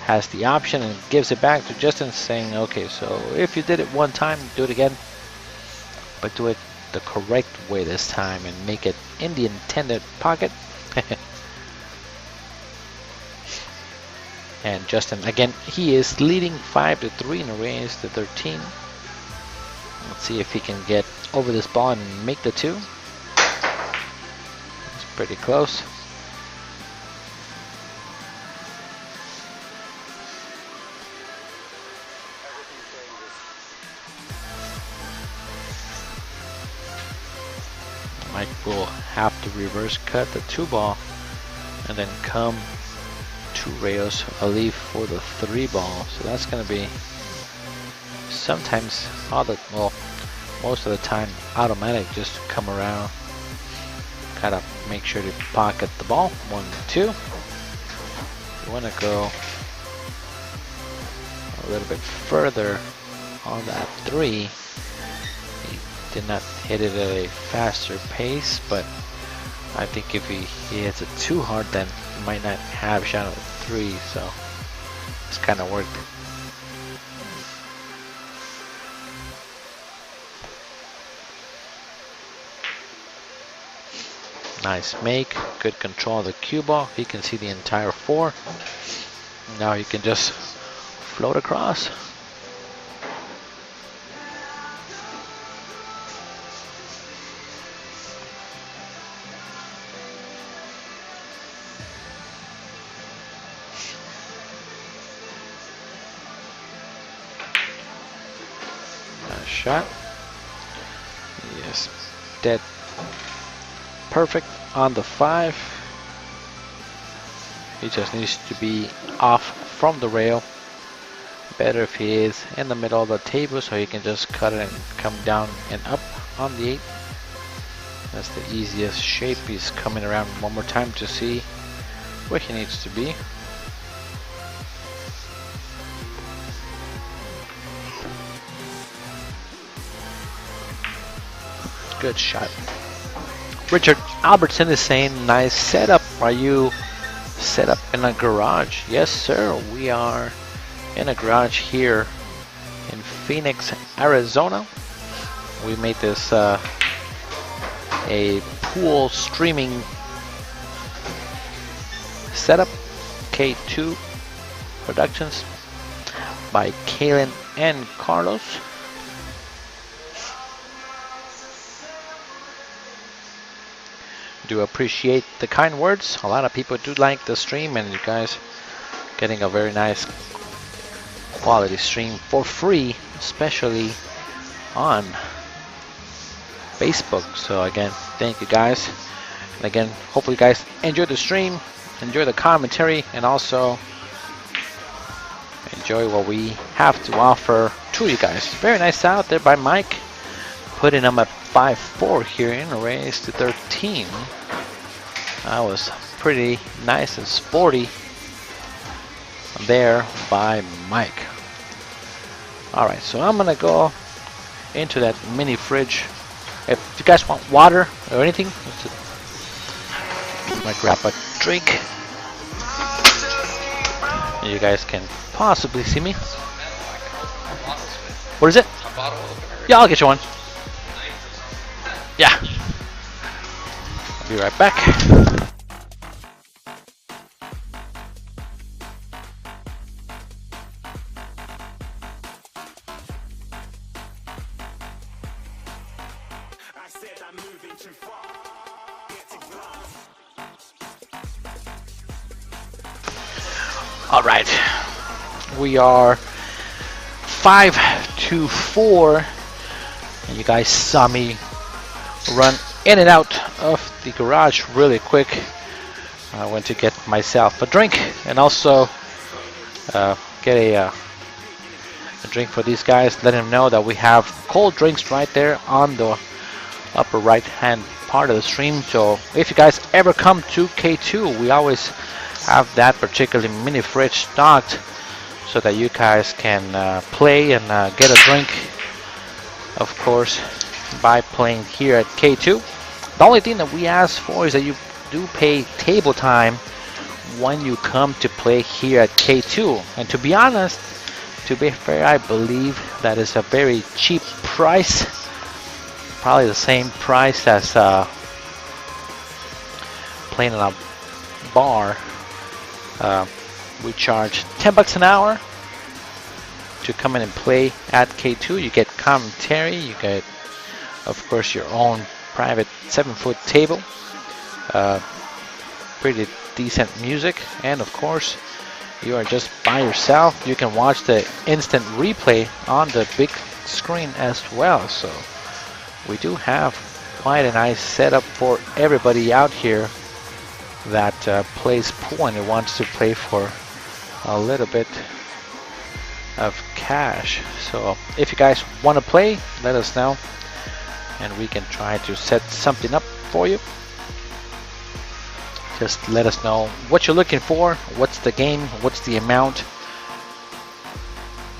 has the option and gives it back to Justin, saying, okay, so if you did it one time, do it again, but do it the correct way this time and make it in the intended pocket. And Justin, again, he is leading 5-3 in a race to 13. Let's see if he can get over this ball and make the 2. It's pretty close. Mike will have to reverse cut the 2 ball and then come 2 rails a leaf for the 3 ball. So that's going to be sometimes most of the time automatic, just to come around, kind of make sure to pocket the ball. 1, 2. You want to go a little bit further on that 3. He did not hit it at a faster pace, but I think if he hits it too hard, then he might not have a shot at 3, so it's kind of worked. Nice make, good control of the cue ball. He can see the entire 4. Now he can just float across. Nice shot. Yes, dead. Perfect on the 5. He just needs to be off from the rail. Better if he is in the middle of the table, so he can just cut it and come down and up on the 8. That's the easiest shape. He's coming around one more time to see where he needs to be. Good shot. Richard Albertson is saying, nice setup. Are you set up in a garage? Yes, sir. We are in a garage here in Phoenix, Arizona. We made this a pool streaming setup. K2 Productionz by Kaylin and Carlos. Do appreciate the kind words. A lot of people do like the stream, and you guys getting a very nice quality stream for free, especially on Facebook. So again, thank you guys, and again, hopefully you guys enjoy the stream, enjoy the commentary, and also enjoy what we have to offer to you guys. Very nice out there by Mike, putting them at 5-4 here in a race to 13. That was pretty nice and sporty there by Mike. Alright, so I'm gonna go into that mini fridge. If you guys want water or anything, I might grab a drink. You guys can possibly see me. What is it? Yeah, I'll get you one. Yeah. I'll be right back. All right, we are 5-4, and you guys saw me run in and out of the garage really quick. I went to get myself a drink and also get a drink for these guys. Let them know that we have cold drinks right there on the upper right hand part of the stream. So if you guys ever come to K2, we always have that particular mini fridge stocked so that you guys can play and get a drink, of course, by playing here at K2. The only thing that we ask for is that you do pay table time when you come to play here at K2. And to be honest, to be fair, I believe that is a very cheap price. Probably the same price as playing in a bar. We charge $10 an hour to come in and play at K2. You get commentary, you get, of course, your own private 7-foot table, pretty decent music, and of course, you are just by yourself. You can watch the instant replay on the big screen as well. So we do have quite a nice setup for everybody out here that plays pool and wants to play for a little bit of cash. So if you guys want to play, let us know and we can try to set something up for you. Just let us know what you're looking for, what's the game, what's the amount,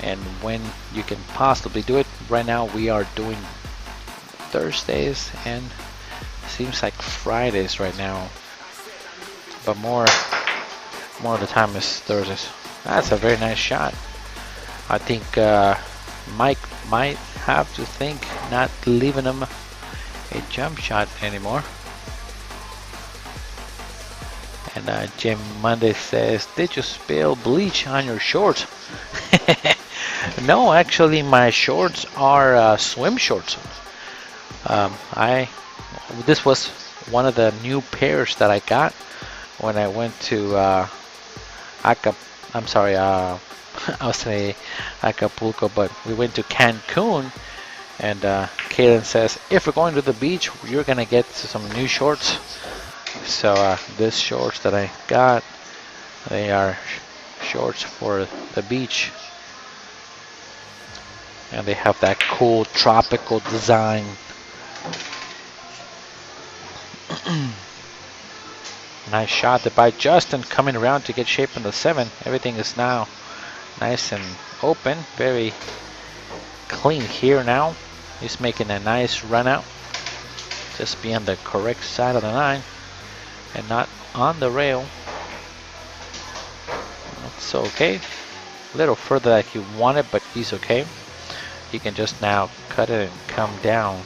and when you can possibly do it. Right now we are doing Thursdays and seems like Fridays right now, but more of the time is Thursdays. That's a very nice shot. I think Mike might have to think not leaving him a jump shot anymore. And Jim Monday says, did you spill bleach on your shorts? No, actually my shorts are swim shorts. This was one of the new pairs that I got when I went to I was saying Acapulco, but we went to Cancun, and Kaden says, if we're going to the beach, you're gonna get some new shorts. So these shorts that I got, they are shorts for the beach, and they have that cool tropical design. Nice shot there by Justin, coming around to get shape in the 7. Everything is now nice and open, very clean here now. He's making a nice run out, just be on the correct side of the 9 and not on the rail. That's okay. A little further than he wanted, but he's okay. He can just now cut it and come down.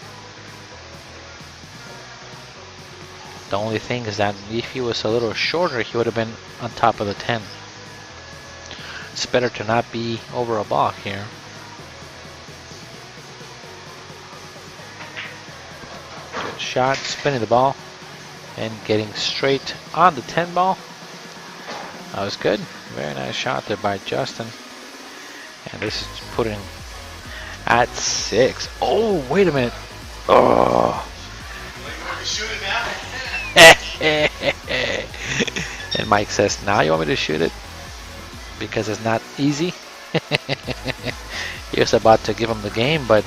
The only thing is that if he was a little shorter, he would have been on top of the 10. It's better to not be over a ball here. Good shot, spinning the ball and getting straight on the 10 ball. That was good. Very nice shot there by Justin. And this is putting at 6. Oh, wait a minute. Oh. And Mike says, now you want me to shoot it? Because it's not easy. He was about to give him the game, but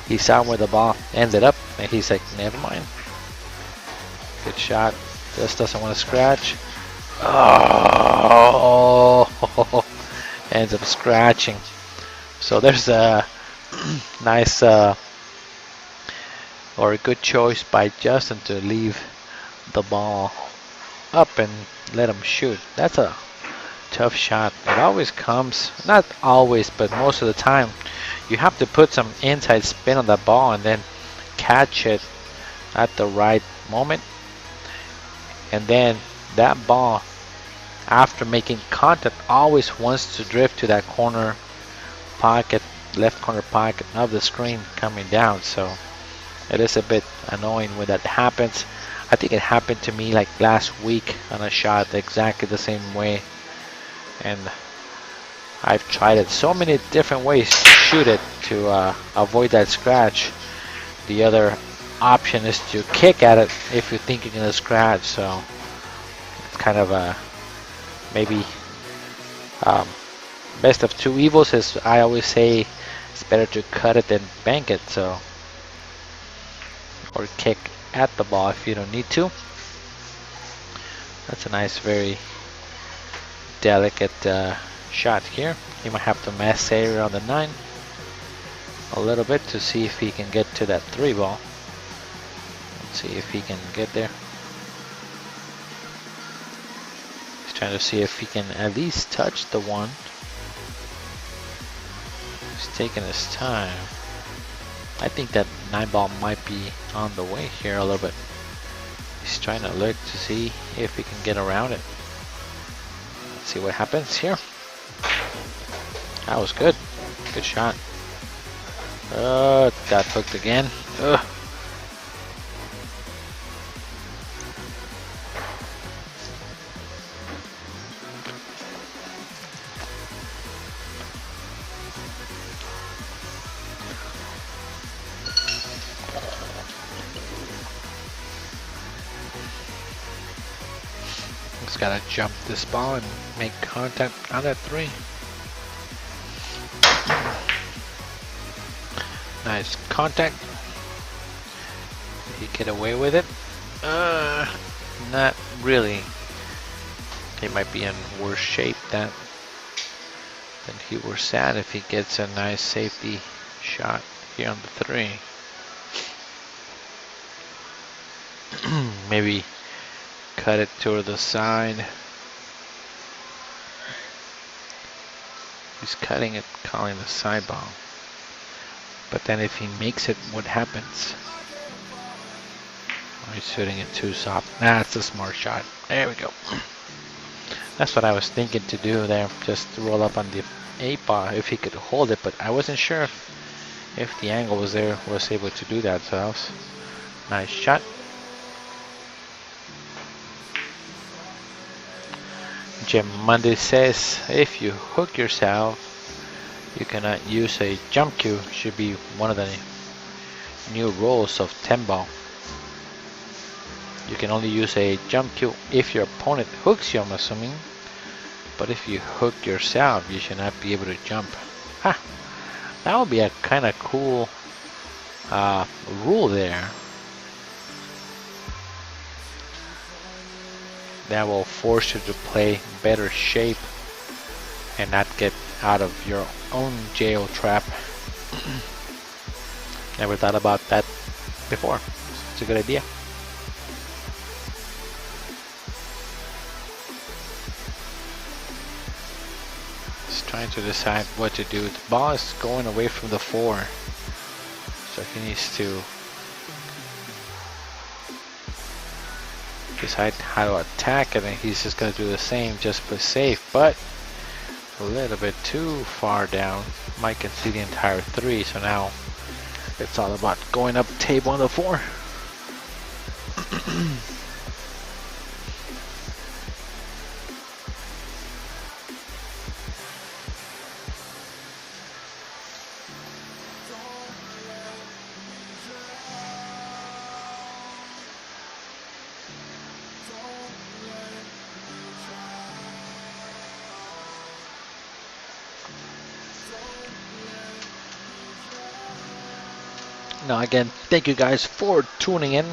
he saw where the ball ended up, and he's like, never mind. Good shot. Just doesn't want to scratch. Oh, ends up scratching. So there's a nice or a good choice by Justin to leave the ball up and let him shoot. That's a tough shot. It always comes, not always, but most of the time, you have to put some inside spin on the ball and then catch it at the right moment. And then that ball, after making contact, always wants to drift to that corner pocket, left corner pocket of the screen coming down. So it is a bit annoying when that happens. I think it happened to me like last week on a shot exactly the same way, and I've tried it so many different ways to shoot it to avoid that scratch. The other option is to kick at it if you think you're gonna scratch. So it's kind of a maybe best of two evils. As I always say, it's better to cut it than bank it. So, or kick at the ball if you don't need to. That's a nice, very delicate shot here. He might have to mess around the 9 a little bit to see if he can get to that 3 ball. Let's see if he can get there. He's trying to see if he can at least touch the 1. He's taking his time. I think that 9 ball might be on the way here a little bit. He's trying to look to see if he can get around it. Let's see what happens here. That was good. Good shot. Got hooked again. Ugh. Just gotta jump this ball and make contact on that 3. Nice contact. Did he get away with it? Not really. He might be in worse shape than he was at if he gets a nice safety shot here on the 3. Maybe cut it to the side. He's cutting it, calling the side ball. But then if he makes it, what happens? Oh, he's shooting it too soft. That's a smart shot. There we go. That's what I was thinking to do there. Just roll up on the 8 ball if he could hold it. But I wasn't sure if the angle was there, was able to do that. So that was a nice shot. Jim Monday says, if you hook yourself, you cannot use a jump cue. Should be one of the new rules of 10 ball. You can only use a jump cue if your opponent hooks you, I'm assuming. But if you hook yourself, you should not be able to jump. Ha! That would be a kind of cool rule there. That will force you to play better shape and not get out of your own jail trap. Never thought about that before. It's a good idea. Just trying to decide what to do. The ball is going away from the 4, so he needs to decide how to attack it, and he's just going to do the same, just play safe, but a little bit too far down. Mike can see the entire 3, so now it's all about going up table on the 4. Now again, thank you guys for tuning in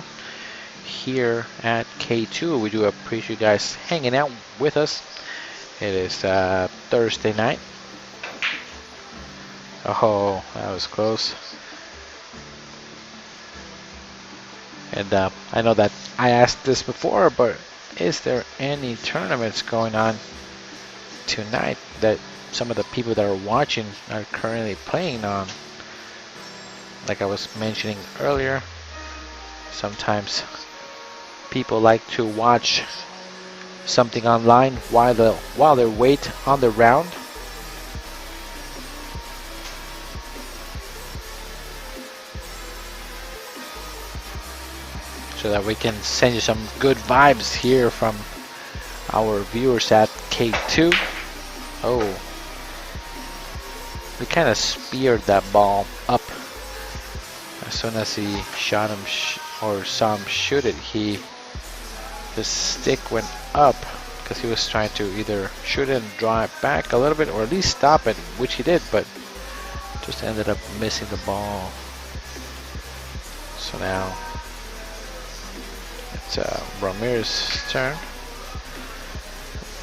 here at K2. We do appreciate you guys hanging out with us. It is Thursday night. Oh, that was close. And I know that I asked this before, but is there any tournaments going on tonight that some of the people that are watching are currently playing on. Like I was mentioning earlier, sometimes people like to watch something online while they wait on the round. So that we can send you some good vibes here from our viewers at K2. Oh, we kind of speared that ball up. As soon as he shot him or saw him shoot it, his stick went up because he was trying to either shoot it and draw it back a little bit or at least stop it, which he did, but just ended up missing the ball. So now it's Ramirez's turn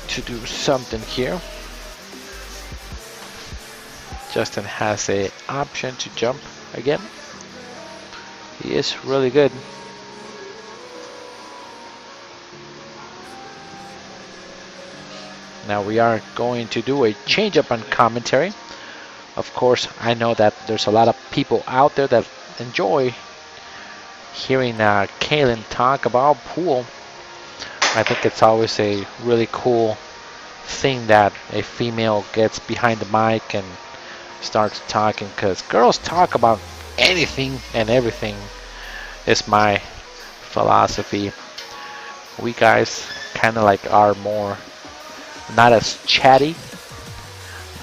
to do something here. Justin has a option to jump again. He is really good. Now we are going to do a change-up on commentary. Of course, I know that there's a lot of people out there that enjoy hearing Kaylin talk about pool. I think it's always a really cool thing that a female gets behind the mic and starts talking, because girls talk about anything and everything is my philosophy. We guys kind of like are more not as chatty,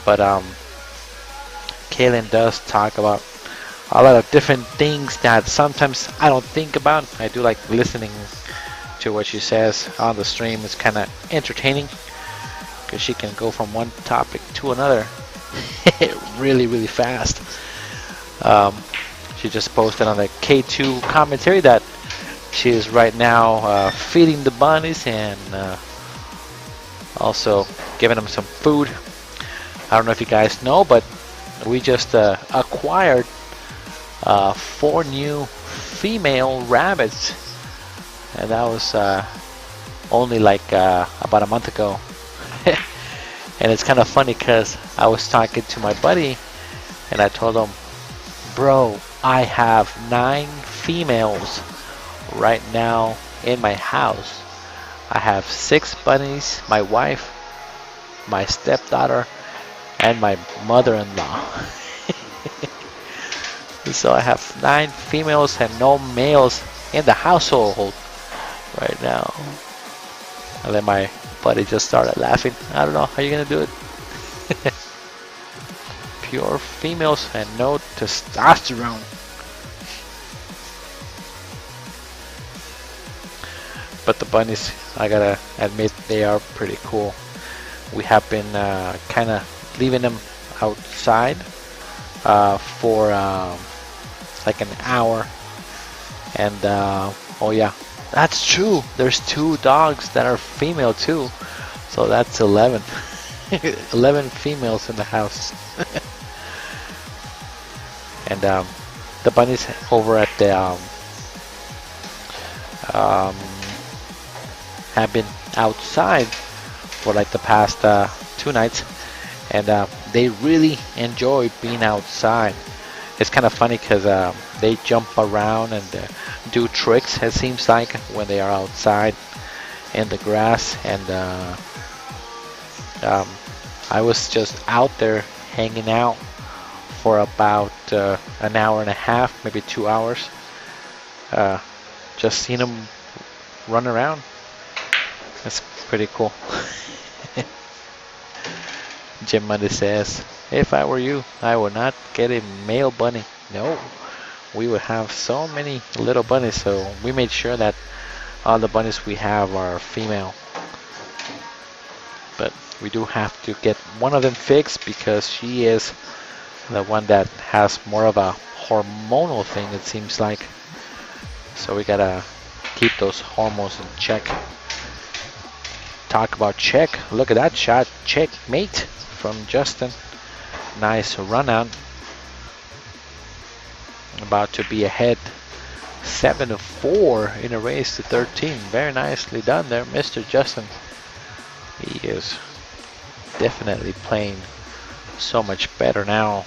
but Kaylin does talk about a lot of different things that sometimes I don't think about. I do like listening to what she says on the stream. It's kind of entertaining because she can go from one topic to another really, really fast. She just posted on the K2 commentary that she is right now feeding the bunnies and also giving them some food. I don't know if you guys know, but we just acquired 4 new female rabbits, and that was only like about a month ago. And it's kind of funny because I was talking to my buddy and I told him, bro, I have 9 females right now in my house. I have 6 bunnies, my wife, my stepdaughter, and my mother-in-law. So I have 9 females and no males in the household right now. And then my buddy just started laughing. I don't know how you're gonna do it. Pure females and no testosterone. But the bunnies, I gotta admit, they are pretty cool. We have been kind of leaving them outside for like an hour, and oh yeah, that's true, there's 2 dogs that are female too, so that's 11. 11 females in the house. And the bunnies over at the have been outside for like the past 2 nights, and they really enjoy being outside. It's kind of funny because they jump around and do tricks, it seems like, when they are outside in the grass. And I was just out there hanging out for about an hour and a half, maybe 2 hours. Just seeing them run around. That's pretty cool. Jim Monday says, if I were you, I would not get a male bunny. No, we would have so many little bunnies, so we made sure that all the bunnies we have are female. But we do have to get one of them fixed because she is the one that has more of a hormonal thing, it seems like. So we gotta keep those hormones in check. Talk about check. Look at that shot. Checkmate from Justin. Nice run out. About to be ahead 7-4 in a race to 13. Very nicely done there, Mr. Justin. He is definitely playing so much better now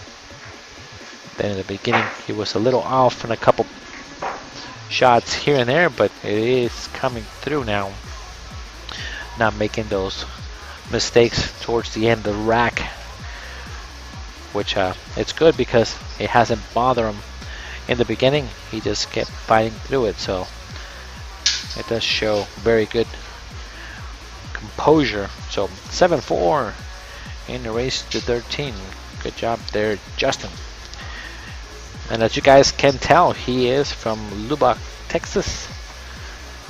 than in the beginning. He was a little off in a couple shots here and there, but it is coming through now. Not making those mistakes towards the end of the rack, which it's good because it hasn't bothered him in the beginning. He just kept fighting through it, so it does show very good composure. So 7-4 in the race to 13. Good job there, Justin. And as you guys can tell, he is from Lubbock, Texas.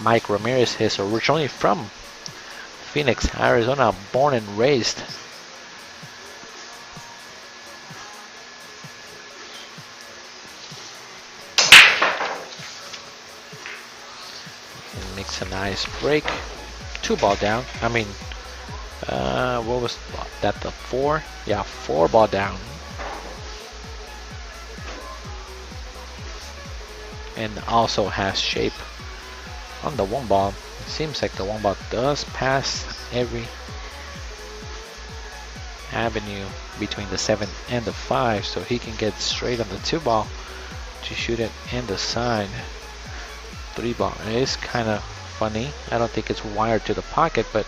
Mike Ramirez is originally from Phoenix, Arizona, born and raised. And makes a nice break. 2-ball down. I mean, what was that? The 4? Yeah, 4-ball down. And also has shape on the 1-ball. It seems like the 1-ball does pass every avenue between the 7 and the 5, so he can get straight on the 2-ball to shoot it in the side. 3-ball is kind of funny. I don't think it's wired to the pocket, but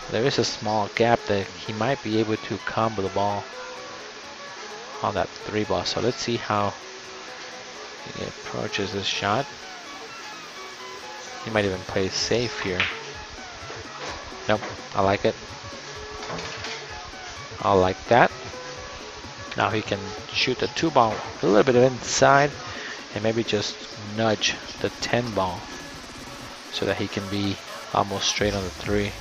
there is a small gap that he might be able to combo the ball on that 3-ball. So let's see how he approaches this shot. He might even play safe here. Nope, I like it. I like that. Now he can shoot the 2-ball a little bit inside and maybe just nudge the 10-ball so that he can be almost straight on the 3.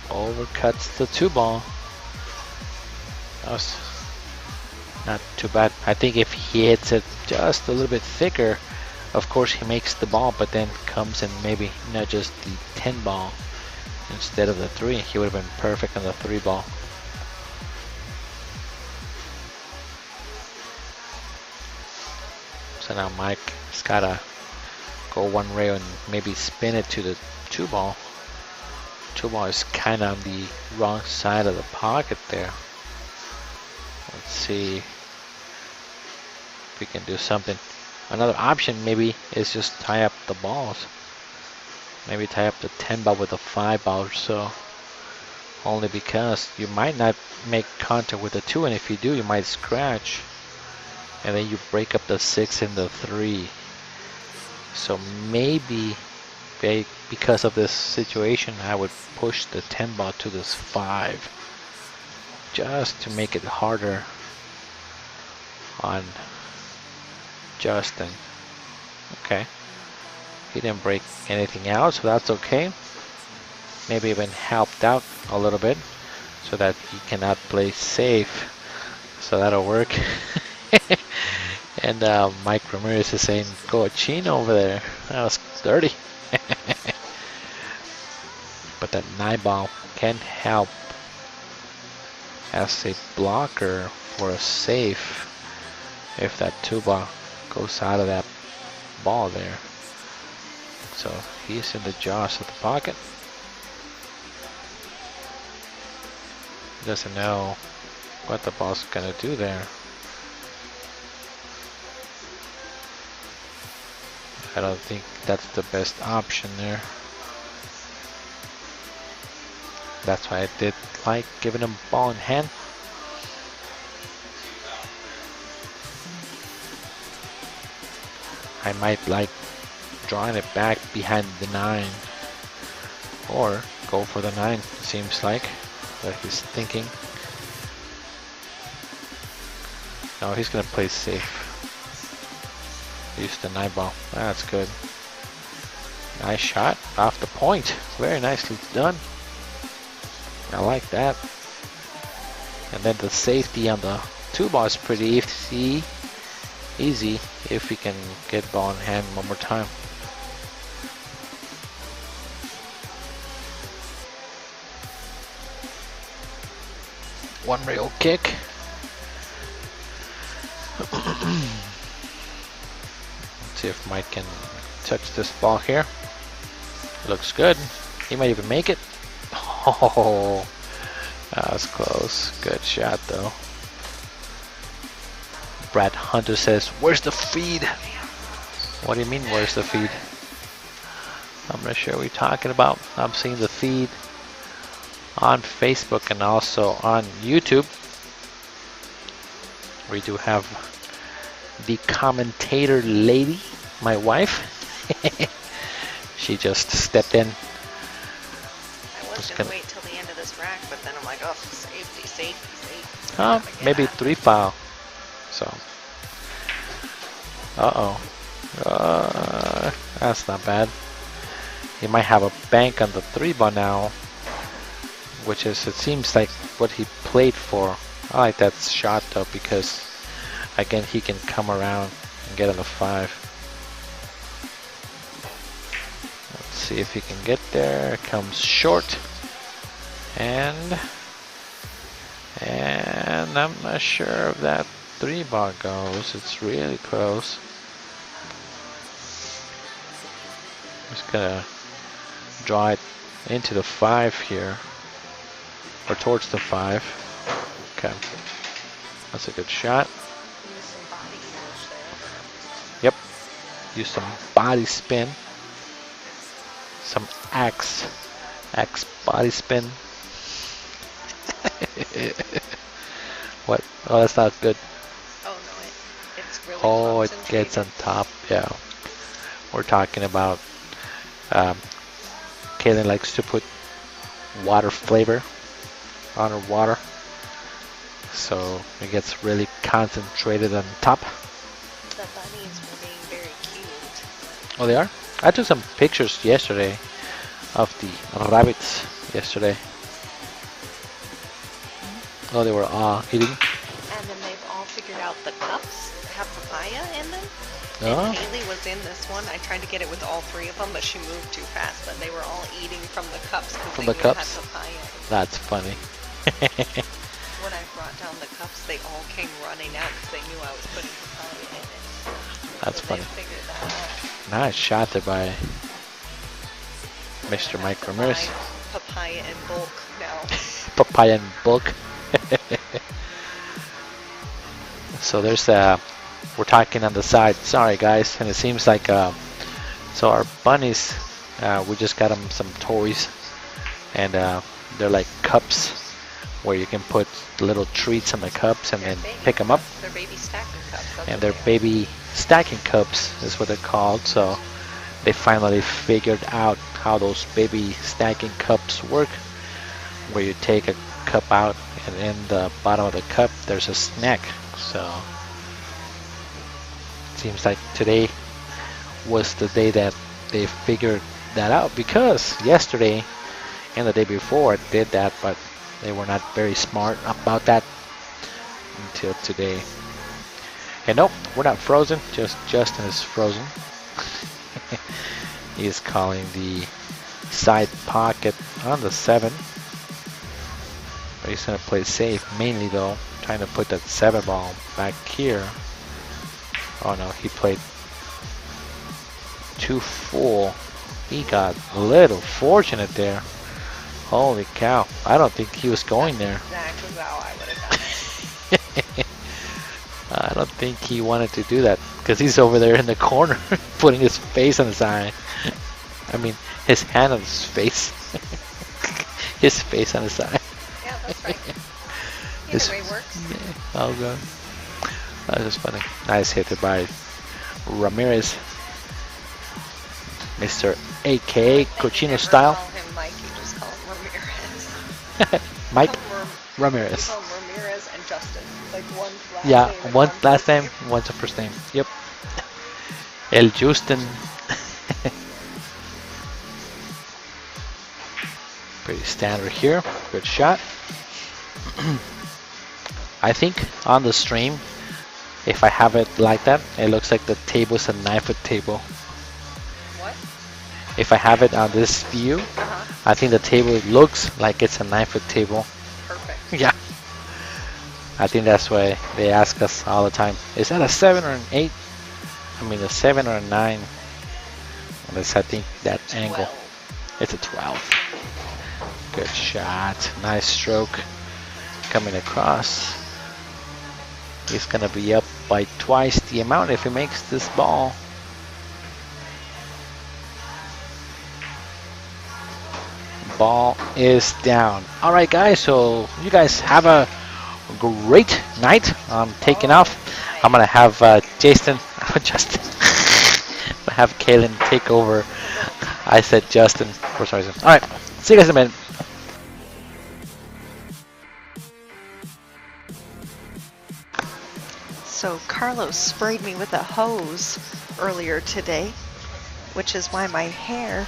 Overcuts the 2-ball. That was not too bad. I think if he hits it just a little bit thicker, of course he makes the ball, but then comes and maybe nudges the 10-ball instead of the 3. He would have been perfect on the 3-ball. So now Mike's gotta go one rail and maybe spin it to the 2-ball. 2-ball is kind of on the wrong side of the pocket there. Let's see if we can do something. Another option maybe is just tie up the balls. Maybe tie up the 10-ball with a 5-ball or so. Only because you might not make contact with the 2, and if you do, you might scratch. And then you break up the 6 and the 3. So maybe because of this situation, I would push the 10-ball to this 5. Just to make it harder on Justin. Okay. He didn't break anything out, so that's okay. Maybe even helped out a little bit so that he cannot play safe. So that'll work. And Mike Ramirez is saying, "Cochino over there." That was dirty. But that 9-ball can help as a blocker for a safe if that 2-ball goes out of that ball there. So he's in the jaws of the pocket. He doesn't know what the ball's gonna do there. I don't think that's the best option there. That's why I did like giving him ball in hand. I might like drawing it back behind the 9 or go for the 9. Seems like that he's thinking. No, he's gonna play safe. Use the 9-ball. That's good. Nice shot off the point. Very nicely done. I like that. And then the safety on the 2-ball is pretty easy if we can get ball in hand one more time. One rail kick. see if Mike can touch this ball here. Looks good. He might even make it. Oh, that was close. Good shot though. Brad Hunter says, "Where's the feed?" What do you mean, where's the feed? I'm not sure what you're talking about. I'm seeing the feed on Facebook and also on YouTube. We do have the commentator lady, my wife. She just stepped in. I was gonna wait till the end of this rack, but then I'm like, oh, safety, safety, safety. Oh, maybe 3 foul. So, that's not bad. He might have a bank on the 3 ball now, which is, it seems like what he played for. I like that shot though, because again he can come around and get on the 5. Let's see if he can get there. Comes short, and I'm not sure if that 3 ball goes. It's really close. Just gonna draw it into the 5 here, or towards the 5. Okay, that's a good shot. Yep, use some body spin, some axe body spin. What? Oh, that's not good. Oh no, it's really Oh, it gets on top. Yeah, we're talking about. Kaylin likes to put water flavor on her water, so it gets really concentrated on top. The bunnies were being very cute. Oh, they are? I took some pictures yesterday of the rabbits yesterday. Oh, they were all eating. And then they've all figured out the cups have papaya in them. Oh. And Kaylee was in this one. I tried to get it with all 3 of them, but she moved too fast. But they were all eating from the cups because From they the knew it cups? had papaya in it. That's funny. When I brought down the cups, they all came running out because they knew I was putting papaya in it. That's so funny. They figured that out. Nice shot there by Mr. I Mike have to Ramirez. buy papaya in bulk now. Papaya in bulk. So there's we're talking on the side. Sorry guys, and it seems like so our bunnies, we just got them some toys, and they're like cups where you can put little treats in the cups and then pick them up. They're baby stacking cups. That's And what they're they are. baby stacking cups is what they're called. So they finally figured out how those baby stacking cups work, where you take a cup out and in the bottom of the cup there's a snack. So it seems like today was the day that they figured that out, because yesterday and the day before did that, but they were not very smart about that until today. And nope, we're not frozen, just Justin is frozen. He is calling the side pocket on the 7. But he's gonna play safe mainly though, trying to put that 7 ball back here. Oh no, he played too full. He got a little fortunate there. Holy cow, I don't think he was going there. Exactly how I would have done it. I don't think he wanted to do that, because he's over there in the corner putting his face on his eye. I mean, his hand on his face. His face on his eye. Yeah, that's right. His- Either way works. Yeah, oh god. That was funny. Nice hit by Ramirez. Mr. AKA Cochino Never style. Call him Mike, you just call him Ramirez. Mike Call him Ramirez. Call him Ramirez and Justin. Like one last Yeah, name and one last first name, one's a first name. Yep. El Justin. Pretty standard here. Good shot. I think on the stream, if I have it like that, it looks like the table's a 9-foot table. What? If I have it on this view, I think the table looks like it's a 9-foot table. Perfect. Yeah. I think that's why they ask us all the time, is that a 7 or an 8? I mean, a 7 or a 9. Unless I think that angle. 12. It's a 12. Good shot. Nice stroke. Coming across. He's going to be up by twice the amount if he makes this ball. Ball is down. All right, guys. So you guys have a great night. I'm taking off. I'm going to have Justin. Have Kaylin take over. I said Justin for some reason. All right. See you guys in a minute. So Carlos sprayed me with a hose earlier today, which is why my hair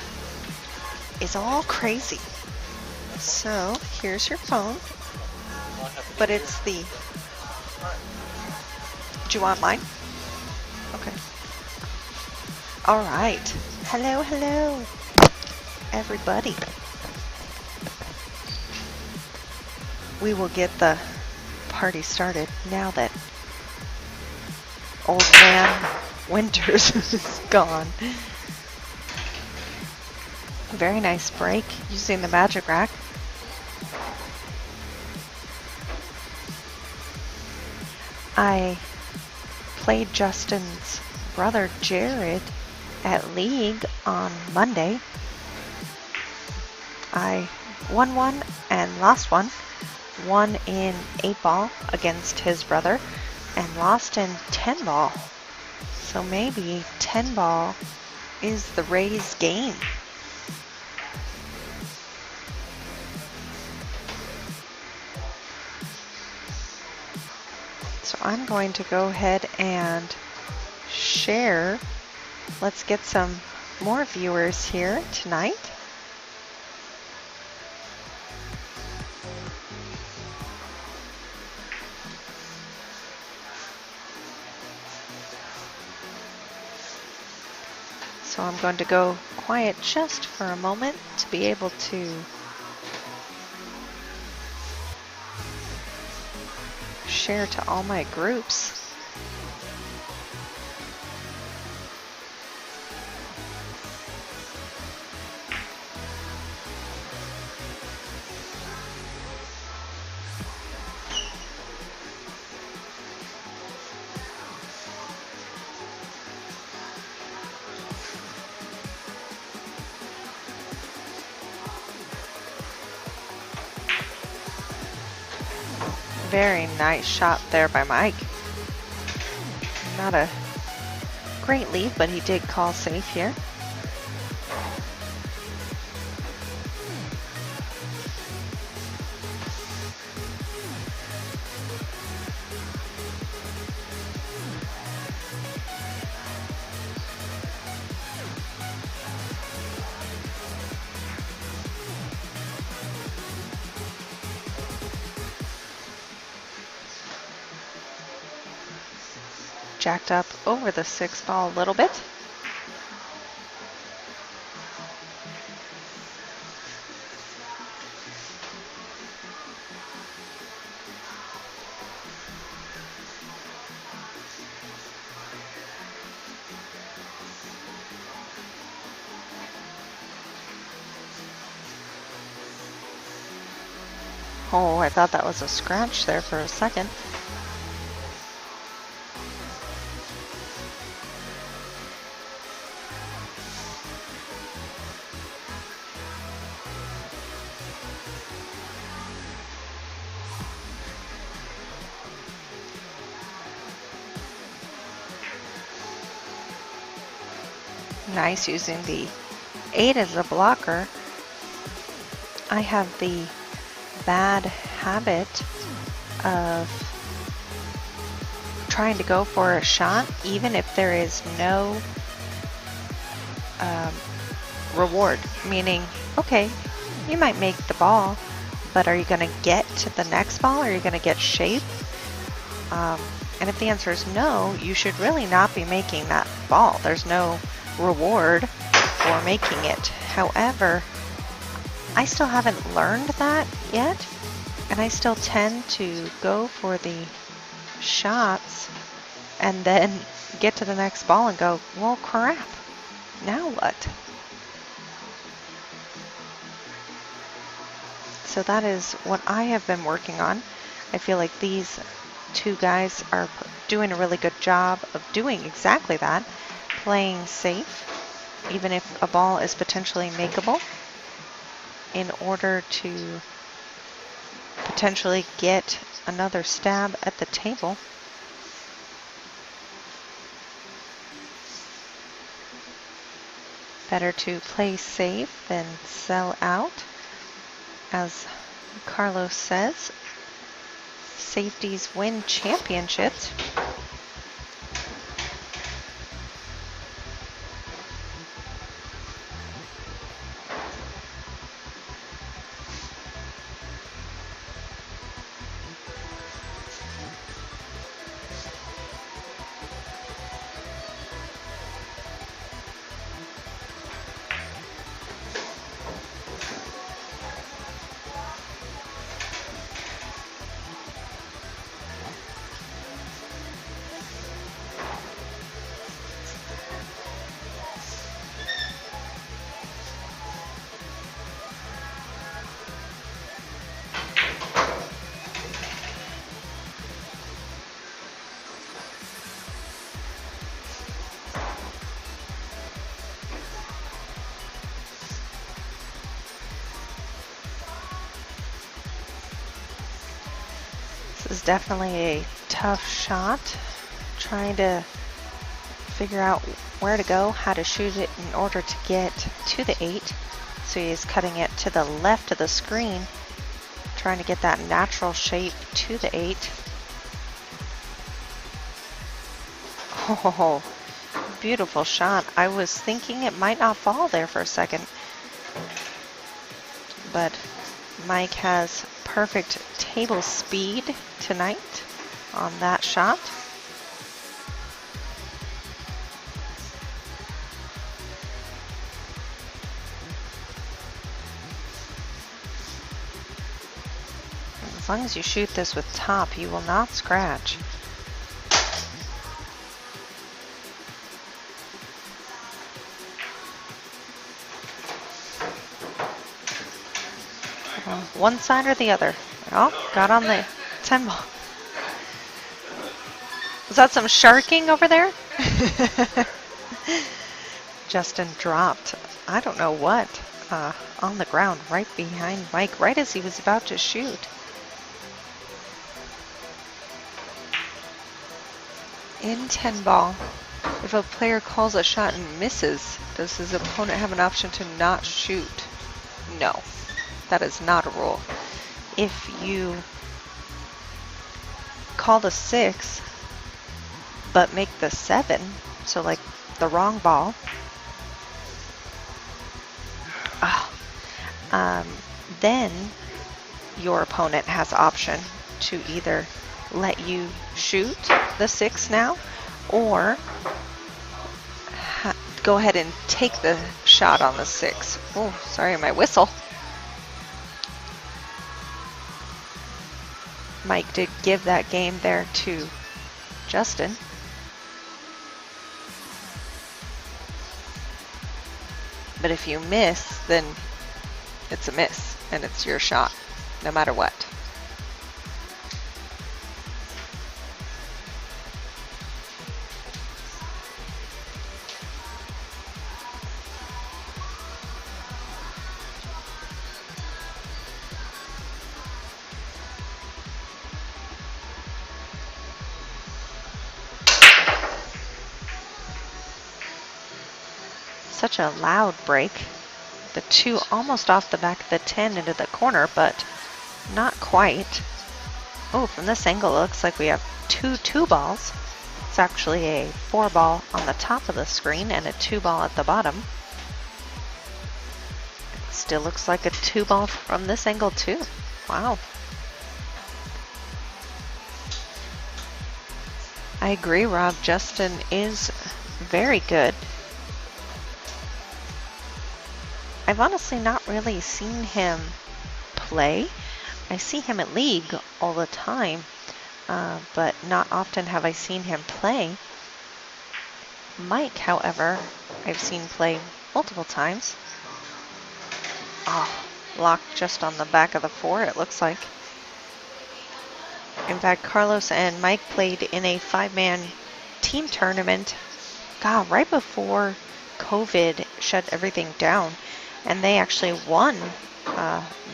is all crazy. So here's your phone, but it's the, do you want mine? Okay. All right. Hello, hello, everybody. We will get the party started now that Old Man Winters is gone. Very nice break using the magic rack. I played Justin's brother Jared at League on Monday. I won one and lost one. Won in 8-ball against his brother and lost in 10-ball. So maybe 10-ball is the Rays game. So I'm going to go ahead and share. Let's get some more viewers here tonight. So I'm going to go quiet just for a moment to be able to share to all my groups. Very nice shot there by Mike. Not a great lead, but he did call safe here. Jacked up over the 6-ball a little bit. Oh, I thought that was a scratch there for a second. Nice using the 8 as a blocker. I have the bad habit of trying to go for a shot even if there is no reward, meaning, okay, you might make the ball, but are you going to get to the next ball? Are you going to get shape? And if the answer is no, you should really not be making that ball. There's no reward for making it. However, I still haven't learned that yet, and I still tend to go for the shots and then get to the next ball and go, well, crap, now what? So that is what I have been working on. I feel like these two guys are doing a really good job of doing exactly that, playing safe, even if a ball is potentially makeable, in order to potentially get another stab at the table. Better to play safe than sell out. As Carlos says, safeties win championships. This is definitely a tough shot. Trying to figure out where to go, how to shoot it in order to get to the 8. So he's cutting it to the left of the screen, trying to get that natural shape to the 8. Oh, beautiful shot. I was thinking it might not fall there for a second, but Mike has perfect table speed tonight on that shot. As long as you shoot this with top, you will not scratch. One side or the other. Oh, got on the 10 ball. Was that some sharking over there? Justin dropped, I don't know what, on the ground right behind Mike, right as he was about to shoot. In 10 ball, if a player calls a shot and misses, does his opponent have an option to not shoot? No, that is not a rule. If you call the 6 but make the 7, so like the wrong ball, then your opponent has option to either let you shoot the 6 now, or go ahead and take the shot on the 6. Oh, sorry, my whistle. Mike did give that game there to Justin. But if you miss, then it's a miss, and it's your shot, no matter what. Such a loud break. The 2 almost off the back of the 10 into the corner, but not quite. Oh, from this angle, it looks like we have 2 balls. It's actually a 4 ball on the top of the screen and a 2 ball at the bottom. Still looks like a 2 ball from this angle too. Wow. I agree, Rob. Justin is very good. I've honestly not really seen him play. I see him at league all the time, but not often have I seen him play. Mike, however, I've seen play multiple times. Oh, locked just on the back of the 4, it looks like. In fact, Carlos and Mike played in a 5-man team tournament, God, right before COVID shut everything down, and they actually won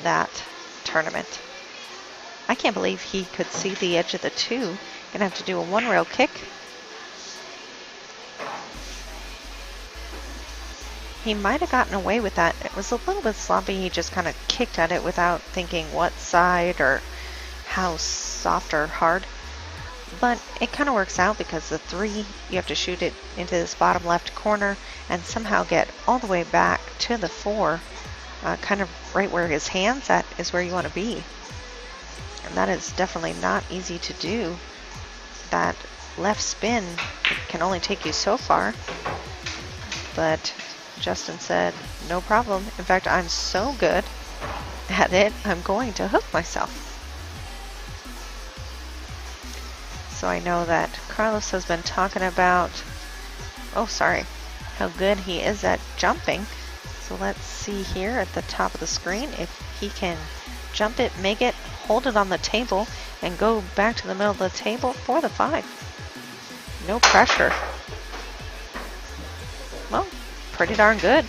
that tournament. I can't believe he could see the edge of the 2. Gonna have to do a 1-rail kick. He might have gotten away with that. It was a little bit sloppy. He just kind of kicked at it without thinking what side or how soft or hard. But it kind of works out because the 3, you have to shoot it into this bottom left corner and somehow get all the way back to the 4, kind of right where his hand's at is where you want to be. And that is definitely not easy to do. That left spin can only take you so far. But Justin said, no problem. In fact, I'm so good at it, I'm going to hook myself. So I know that Carlos has been talking about, how good he is at jumping. So let's see here at the top of the screen if he can jump it, make it, hold it on the table, and go back to the middle of the table for the 5. No pressure. Well, pretty darn good.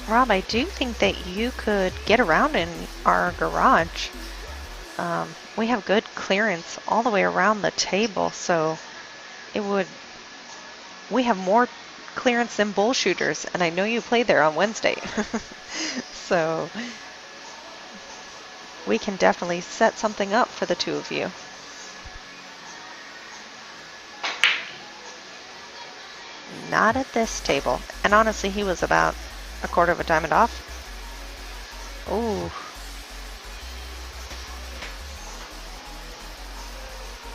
Rob, I do think that you could get around in our garage. We have good clearance all the way around the table, so we have more clearance than bull shooters, and I know you played there on Wednesday. So we can definitely set something up for the 2 of you. Not at this table. And honestly, he was about a quarter of a diamond off. Ooh.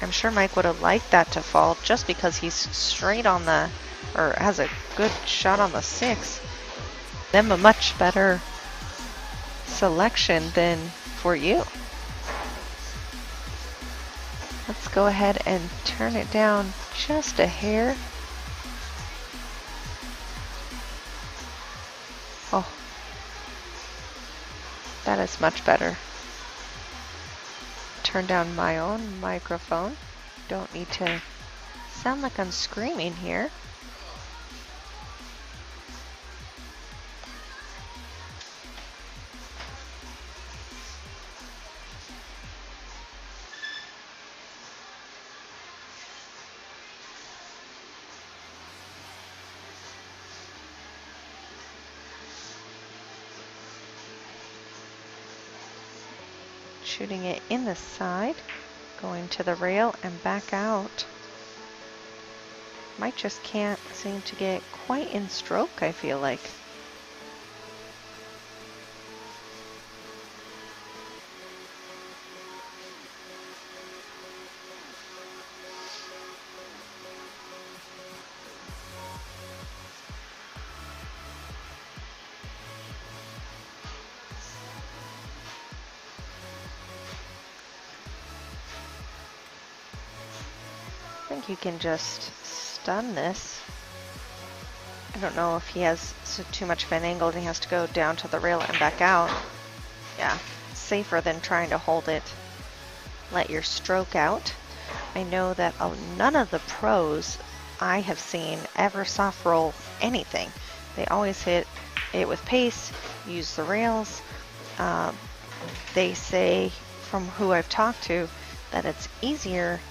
I'm sure Mike would have liked that to fall just because he's straight on the, or has a good shot on the 6. Them a much better selection than for you. Let's go ahead and turn it down just a hair. Oh, that is much better. Turn down my own microphone. Don't need to sound like I'm screaming here. Shooting it in the side, going to the rail and back out. Mike just can't seem to get quite in stroke, I feel like. I think you can just stun this. I don't know if he has too much of an angle and he has to go down to the rail and back out. Yeah, safer than trying to hold it. Let your stroke out. I know that none of the pros I have seen ever soft roll anything. They always hit it with pace, use the rails. They say, from who I've talked to, that it's easier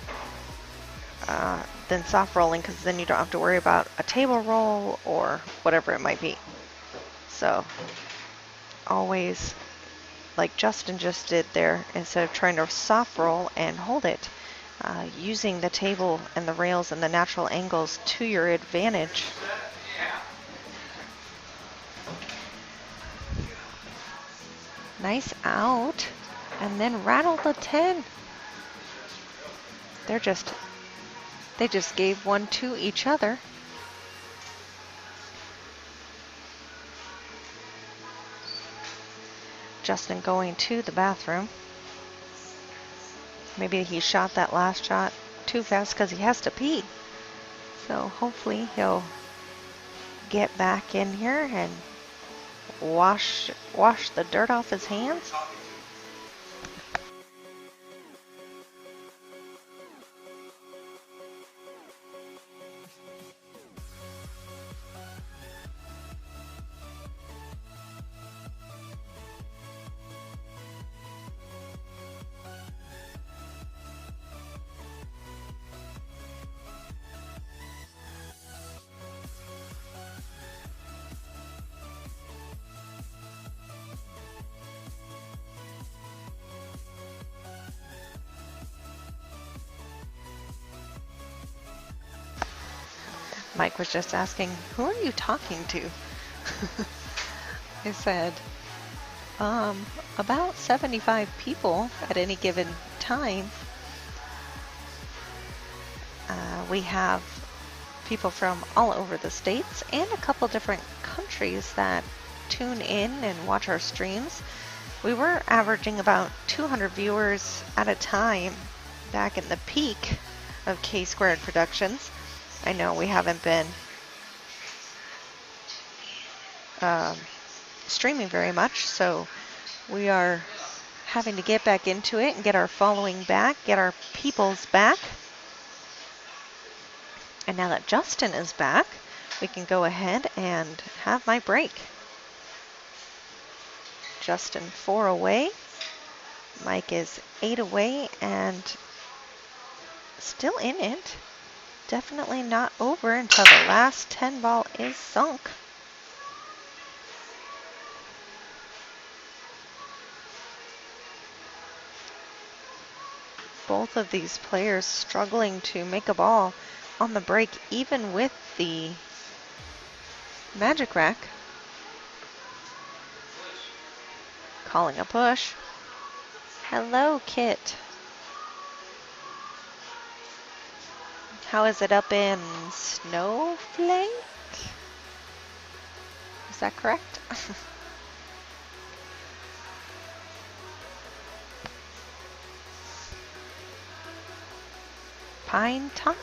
than soft rolling because then you don't have to worry about a table roll or whatever it might be. So always, like Justin just did there, instead of trying to soft roll and hold it, using the table and the rails and the natural angles to your advantage. Nice out, and then rattle the 10. They just gave one to each other. Justin going to the bathroom. Maybe he shot that last shot too fast because he has to pee. So hopefully he'll get back in here and wash the dirt off his hands. Mike was just asking, who are you talking to? I said, about 75 people at any given time. We have people from all over the states and a couple different countries that tune in and watch our streams. We were averaging about 200 viewers at a time back in the peak of K-Squared Productionz. I know we haven't been streaming very much, so we are having to get back into it and get our following back, get our peoples back. And now that Justin is back, we can go ahead and have my break. Justin 4 away, Mike is 8 away, and still in it. Definitely not over until the last 10 ball is sunk. Both of these players struggling to make a ball on the break, even with the magic rack. Calling a push. Hello, Kit. How is it up in Snowflake? Is that correct? Pine Top?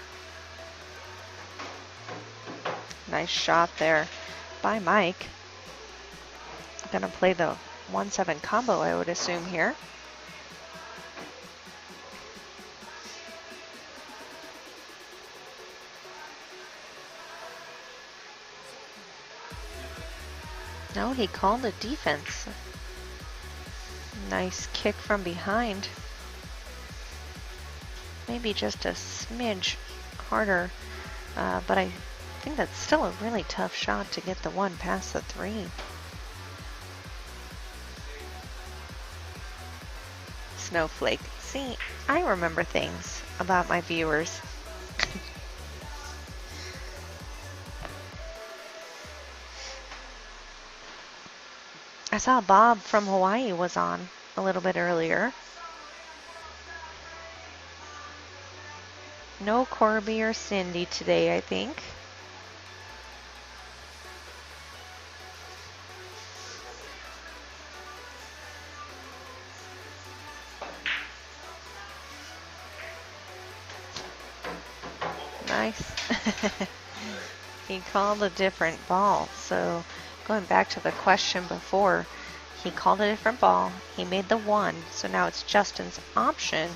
Nice shot there by Mike. Gonna play the 1-7 combo, I would assume here. No, he called a defense. Nice kick from behind. Maybe just a smidge harder, but I think that's still a really tough shot to get the one past the 3. Snowflake. See, I remember things about my viewers. I saw Bob from Hawaii was on a little bit earlier. No Corby or Cindy today, I think. Nice. He called a different ball, so going back to the question before, he called a different ball. He made the 1, so now it's Justin's option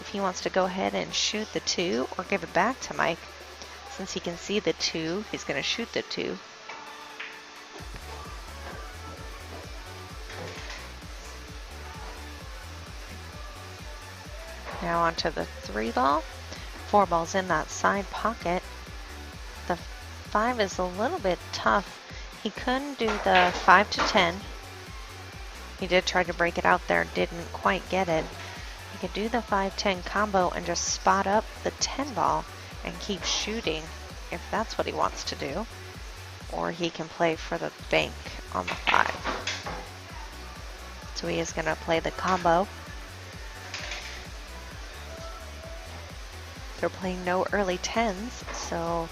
if he wants to go ahead and shoot the 2 or give it back to Mike. Since he can see the 2, he's going to shoot the 2. Now onto the 3 ball. 4 balls in that side pocket. The 5 is a little bit tough. He couldn't do the 5 to 10. He did try to break it out there, didn't quite get it. He could do the 5-10 combo and just spot up the 10 ball and keep shooting if that's what he wants to do. Or he can play for the bank on the 5. So he is going to play the combo. They're playing no early 10s, so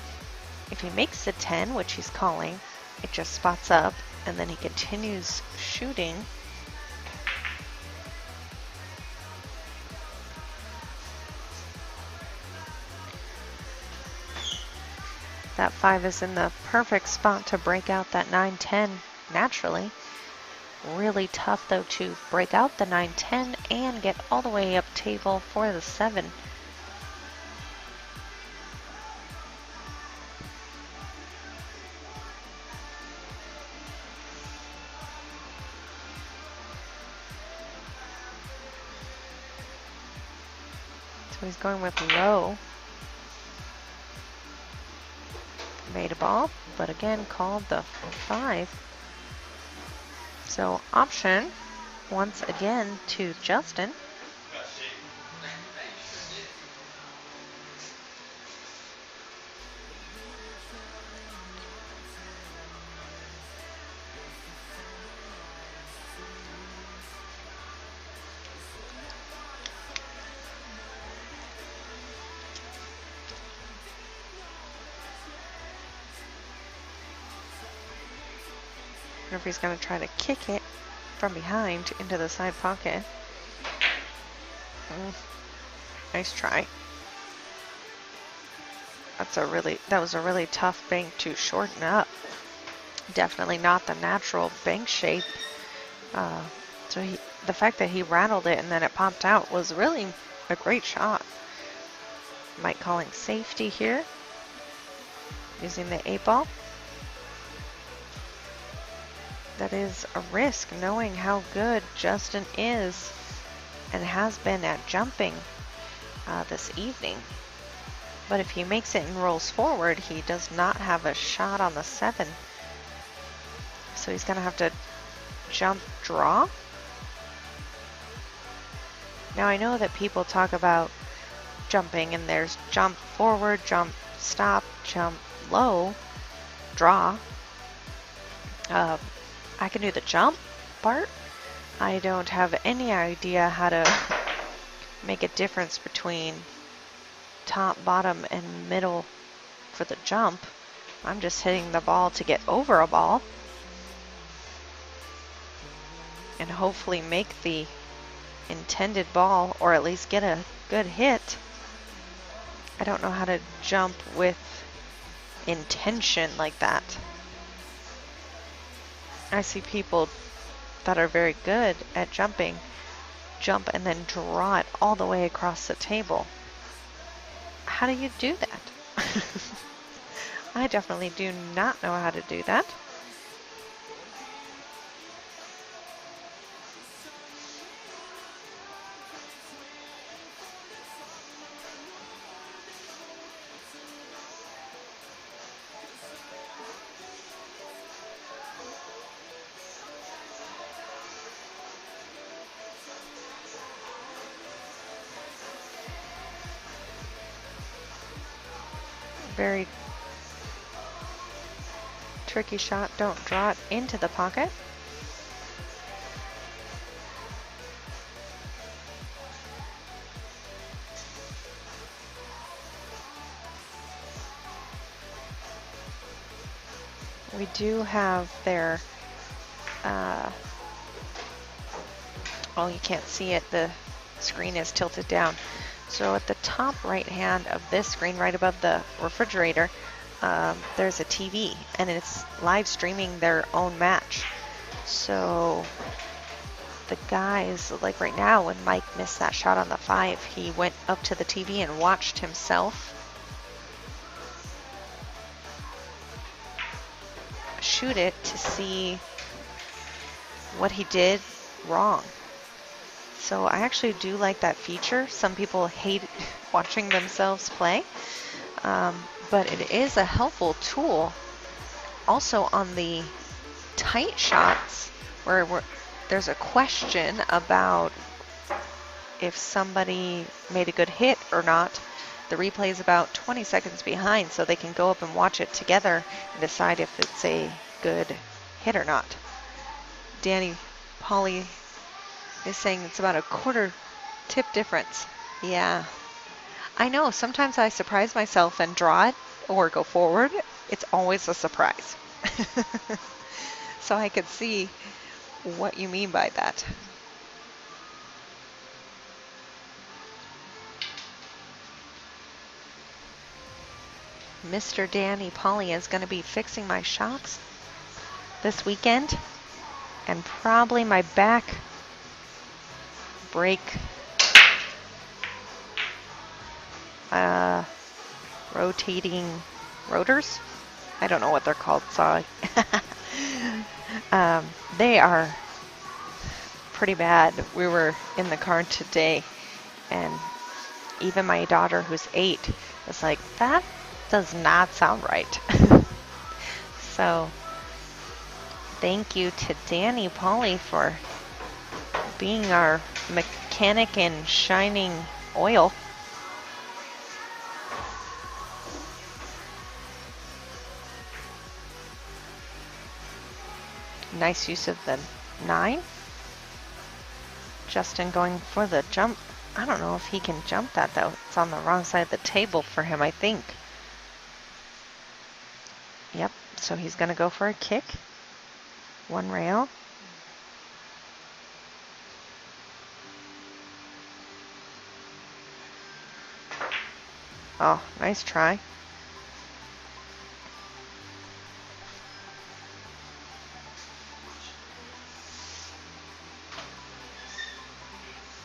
if he makes the 10, which he's calling, it just spots up, and then he continues shooting. 5 is in the perfect spot to break out that 9-10 naturally. Really tough though to break out the 9-10 and get all the way up table for the 7. So he's going with low. Made a ball, but again called the 5. So option once again to Justin. I wonder if he's going to try to kick it from behind into the side pocket. Nice try. That was a really tough bank to shorten up. Definitely not the natural bank shape. So the fact that he rattled it and then it popped out was really a great shot. Mike calling safety here, using the 8-ball. That is a risk, knowing how good Justin is and has been at jumping this evening. But if he makes it and rolls forward, he does not have a shot on the 7. So he's going to have to jump draw. Now I know that people talk about jumping and there's jump forward, jump stop, jump low, draw. I can do the jump part. I don't have any idea how to make a difference between top, bottom, and middle for the jump. I'm just hitting the ball to get over a ball and hopefully make the intended ball, or at least get a good hit. I don't know how to jump with intention like that. I see people that are very good at jumping, jump and then draw it all the way across the table. How do you do that? I definitely do not know how to do that. Very tricky shot. Don't draw it into the pocket. We do have their, oh, you can't see it. The screen is tilted down. So at the top right hand of this screen, right above the refrigerator, there's a TV, and it's live streaming their own match. So the guys, like right now, when Mike missed that shot on the 5, he went up to the TV and watched himself shoot it to see what he did wrong. So I actually do like that feature. Some people hate watching themselves play, but it is a helpful tool. Also on the tight shots where there's a question about if somebody made a good hit or not, the replay is about 20 seconds behind, so they can go up and watch it together and decide if it's a good hit or not. Danny Polly is saying it's about a quarter tip difference. Yeah, I know. Sometimes I surprise myself and draw it or go forward. It's always a surprise. So I could see what you mean by that. Mr. Danny Polly is going to be fixing my shots this weekend, and probably my back brake rotating rotors. I don't know what they're called, sorry. They are pretty bad. We were in the car today, and even my daughter, who's 8, was like, that does not sound right. So thank you to Danny Polly for being our mechanic in shining oil. Nice use of the 9. Justin going for the jump. I don't know if he can jump that though. It's on the wrong side of the table for him, I think. Yep, so he's gonna go for a kick. 1 rail. Oh, nice try.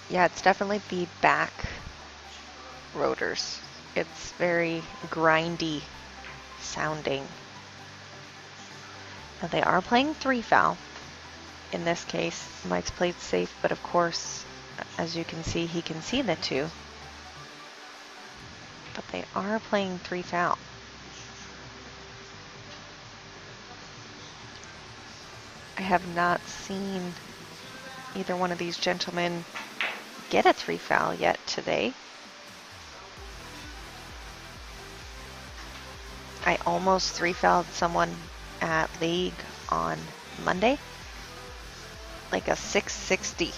Yeah, it's definitely the back rotors. It's very grindy sounding. Now they are playing 3-foul. In this case, Mike's played safe, but of course, as you can see, he can see the 2. But they are playing 3-foul. I have not seen either one of these gentlemen get a 3-foul yet today. I almost 3-fouled someone at league on Monday, like a 660.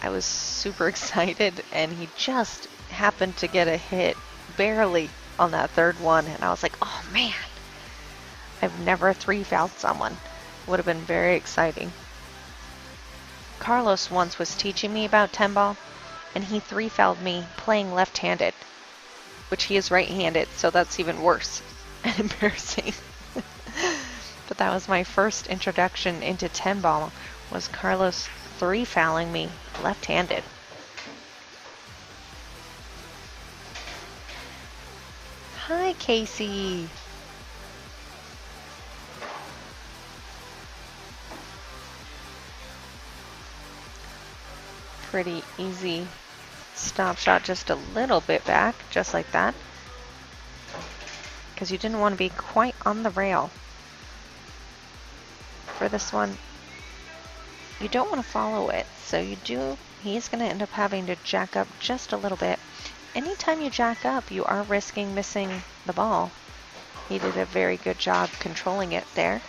I was super excited, and he just happened to get a hit barely on that 3rd one, and I was like, oh man, I've never 3-fouled someone. Would have been very exciting. Carlos once was teaching me about 10-ball, and he 3-fouled me playing left-handed, which he is right-handed, so that's even worse and embarrassing. But that was my first introduction into 10-ball, was Carlos 3-fouling me left-handed. Hi, Casey. Pretty easy stop shot, just a little bit back, just like that, because you didn't want to be quite on the rail. For this one, you don't want to follow it, so he's going to end up having to jack up just a little bit. Anytime you jack up, you are risking missing the ball. He did a very good job controlling it there.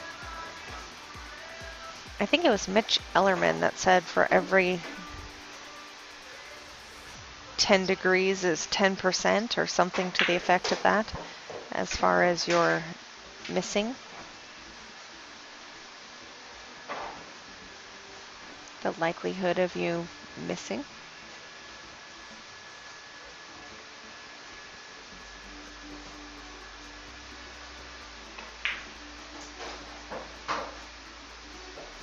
I think it was Mitch Ellerman that said for every 10 degrees is 10% or something to the effect of that, as far as your missing. The likelihood of you missing.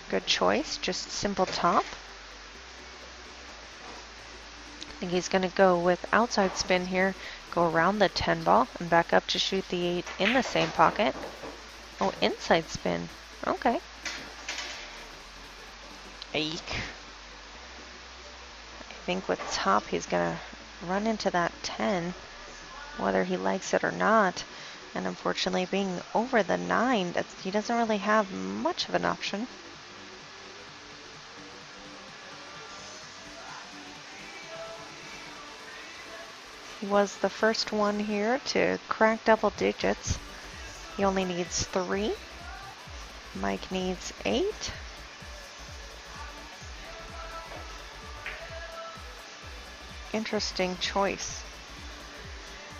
Good choice, just simple top. I think he's going to go with outside spin here, go around the 10-ball and back up to shoot the 8 in the same pocket. Oh, inside spin. Okay. Eek. I think with top he's going to run into that 10, whether he likes it or not. And unfortunately, being over the 9, he doesn't really have much of an option. He was the first one here to crack double digits. He only needs 3. Mike needs 8. Interesting choice.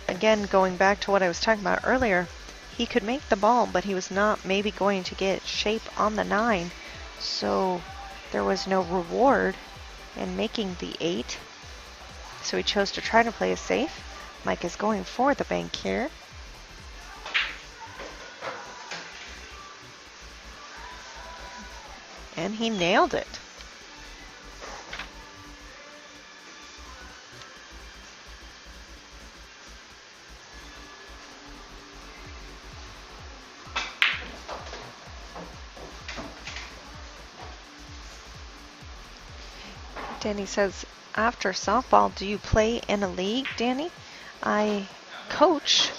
Again, going back to what I was talking about earlier, he could make the ball, but he was not maybe going to get shape on the 9. So there was no reward in making the 8. So he chose to try to play it safe. Mike is going for the bank here. And he nailed it. Danny says, after softball, do you play in a league, Danny? I coach.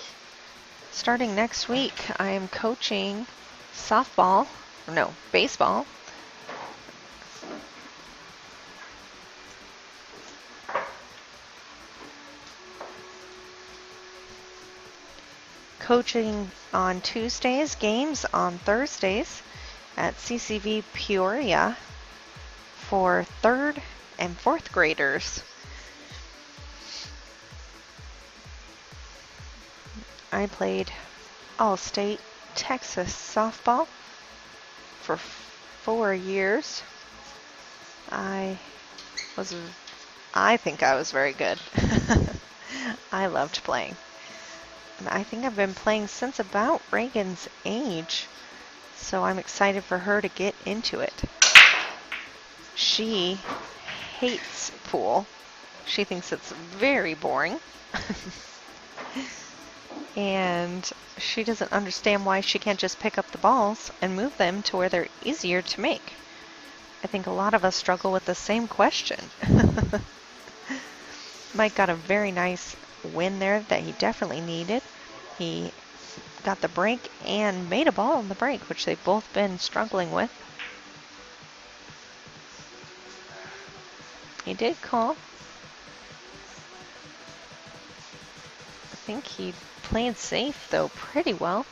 Starting next week, I am coaching softball, no, baseball. Coaching on Tuesdays, games on Thursdays at CCV Peoria for 3rd and 4th graders. I played All-State Texas softball for 4 years. I think I was very good. I loved playing. And I think I've been playing since about Reagan's age, so I'm excited for her to get into it. She hates pool. She thinks it's very boring. And she doesn't understand why she can't just pick up the balls and move them to where they're easier to make. I think a lot of us struggle with the same question. Mike got a very nice win there that he definitely needed. He got the break and made a ball on the break, which they've both been struggling with. He did call. I think he played safe, though, pretty well.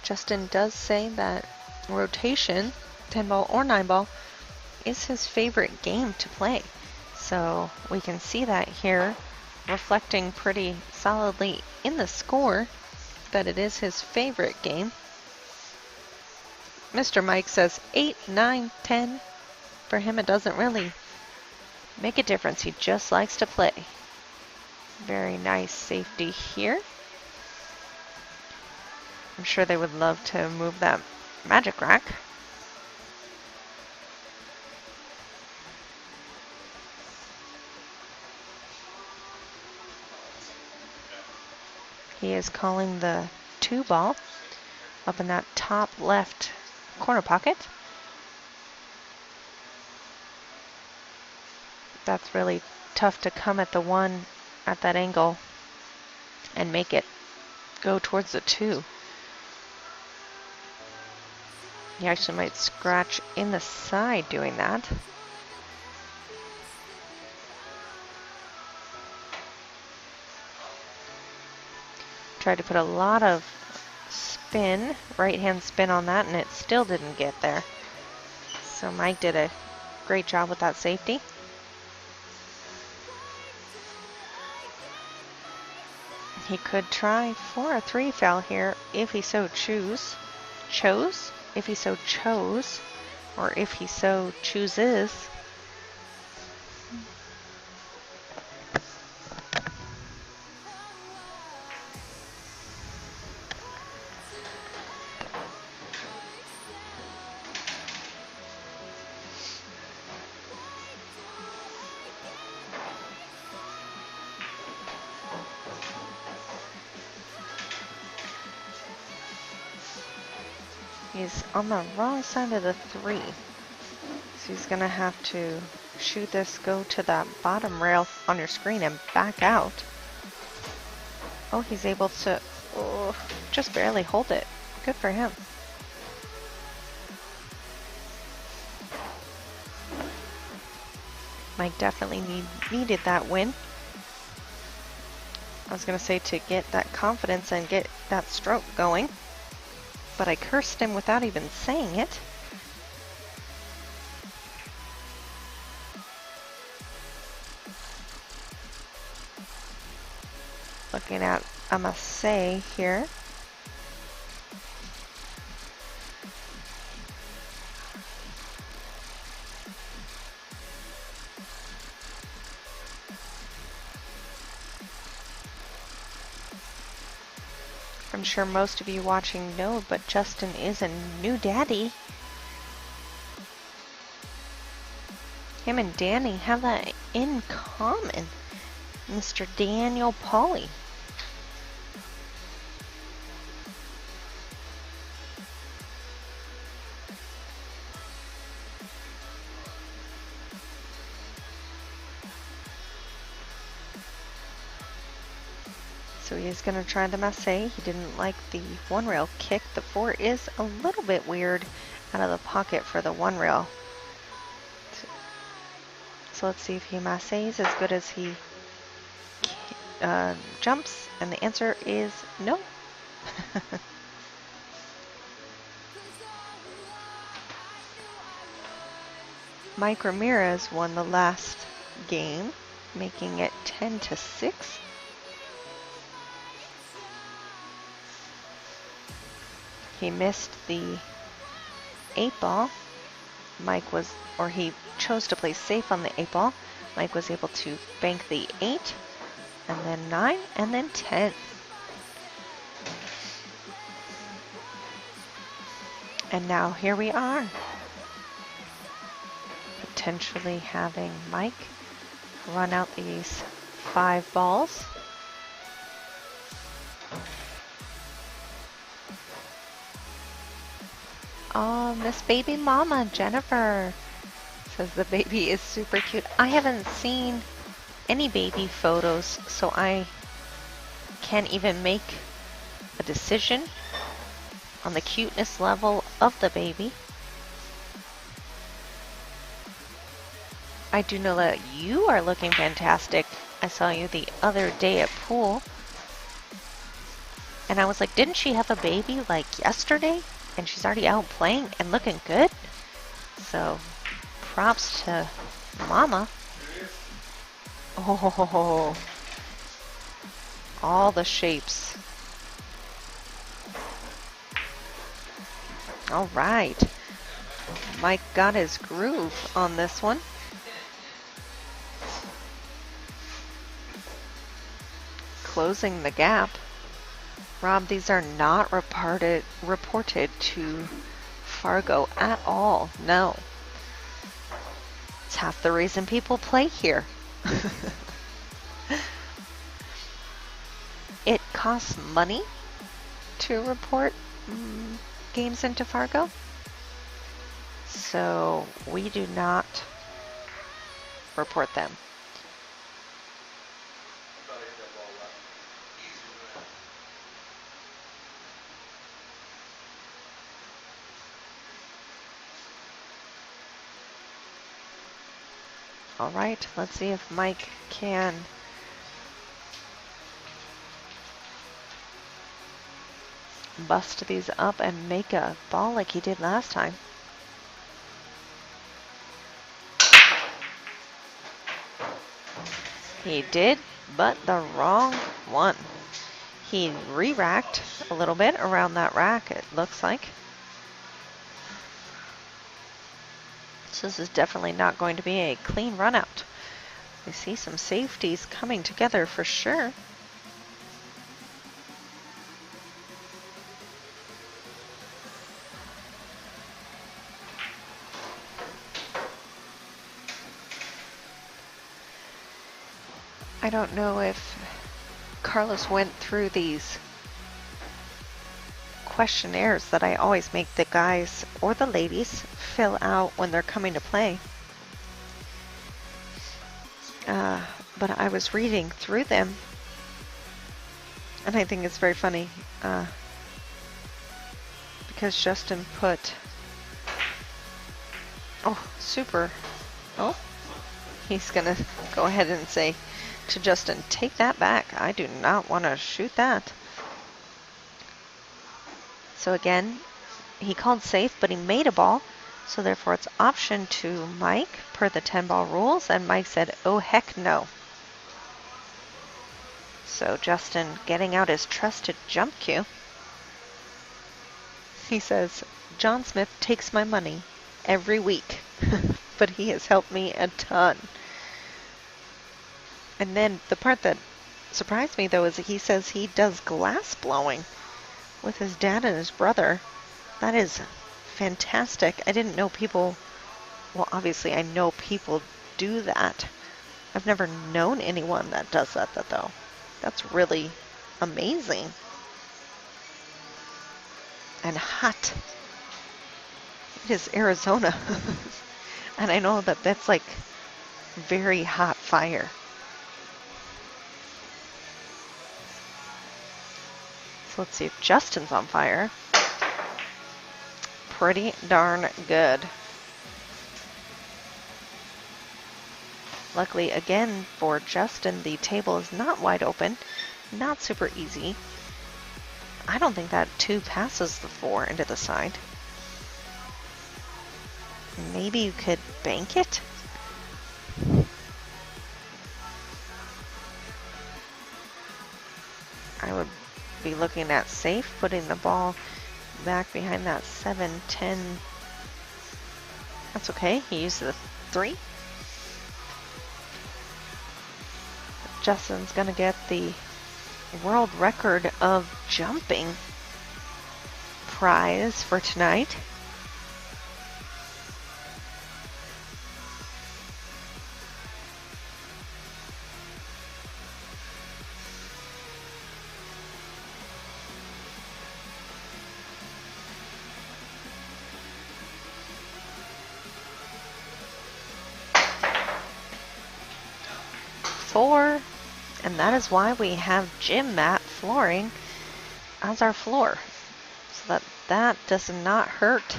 Justin does say that rotation, 10 ball or 9 ball, is his favorite game to play. So we can see that here reflecting pretty solidly in the score that it is his favorite game. Mr. Mike says 8, 9, 10. For him, it doesn't really make a difference. He just likes to play. Very nice safety here. I'm sure they would love to move that magic rack. He is calling the 2 ball up in that top left corner pocket. That's really tough to come at the 1 at that angle and make it go towards the 2. You actually might scratch in the side doing that. Tried to put a lot of spin, right hand spin on that, and it still didn't get there. So Mike did a great job with that safety. He could try for a 3 foul here if he so chose, or if he so chooses. He's on the wrong side of the 3. So he's gonna have to shoot this, go to that bottom rail on your screen and back out. Oh, he's able to just barely hold it. Good for him. Mike definitely needed that win. I was gonna say to get that confidence and get that stroke going, but I cursed him without even saying it. Looking at a Massey here. I'm sure most of you watching know, but Justin is a new daddy. Him and Danny have that in common. Mr. Daniel Pauly. So he is going to try the masse. He didn't like the one rail kick. The 4 is a little bit weird out of the pocket for the one rail. So let's see if he masses as good as he jumps. And the answer is no. Mike Ramirez won the last game, making it 10-6. He missed the 8 ball. Mike was, or he chose to play safe on the 8 ball. Mike was able to bank the 8, and then 9, and then 10. And now here we are, potentially having Mike run out these 5 balls. Oh, Miss Baby Mama, Jennifer, says the baby is super cute. I haven't seen any baby photos, so I can't even make a decision on the cuteness level of the baby. I do know that you are looking fantastic. I saw you the other day at pool, and I was like, didn't she have a baby like yesterday? And she's already out playing and looking good. So props to Mama. Oh, all the shapes. All right. Mike got his groove on this one. Closing the gap. Rob, these are not reported to Fargo at all. No. It's half the reason people play here. It costs money to report games into Fargo. So we do not report them. All right, let's see if Mike can bust these up and make a ball like he did last time. He did, but the wrong one. He re-racked a little bit around that rack, it looks like. So this is definitely not going to be a clean run out. We see some safeties coming together for sure. I don't know if Carlos went through these questionnaires that I always make the guys or the ladies fill out when they're coming to play. But I was reading through them, and I think it's very funny because Justin put, oh, super. Oh, he's gonna go ahead and say to Justin, take that back. I do not want to shoot that. So again, he called safe, but he made a ball. So therefore it's option to Mike per the 10-ball rules. And Mike said, oh, heck no. So Justin getting out his trusted jump cue. He says, John Smith takes my money every week, but he has helped me a ton. And then the part that surprised me, though, is that he says he does glass blowing. with his dad and his brother. That is fantastic. I didn't know people, well, obviously I know people do that. I've never known anyone that does that though. That's really amazing. And hot. It is Arizona. And I know that that's like very hot fire. So let's see if Justin's on fire. Pretty darn good. Luckily, again, for Justin, the table is not wide open. Not super easy. I don't think that 2 passes the 4 into the side. Maybe you could bank it? I would be looking at safe, putting the ball back behind that 7, 10. That's okay. He used the 3. Justin's gonna get the world record of jumping prize for tonight. Four, and that is why we have gym mat flooring as our floor, so that does not hurt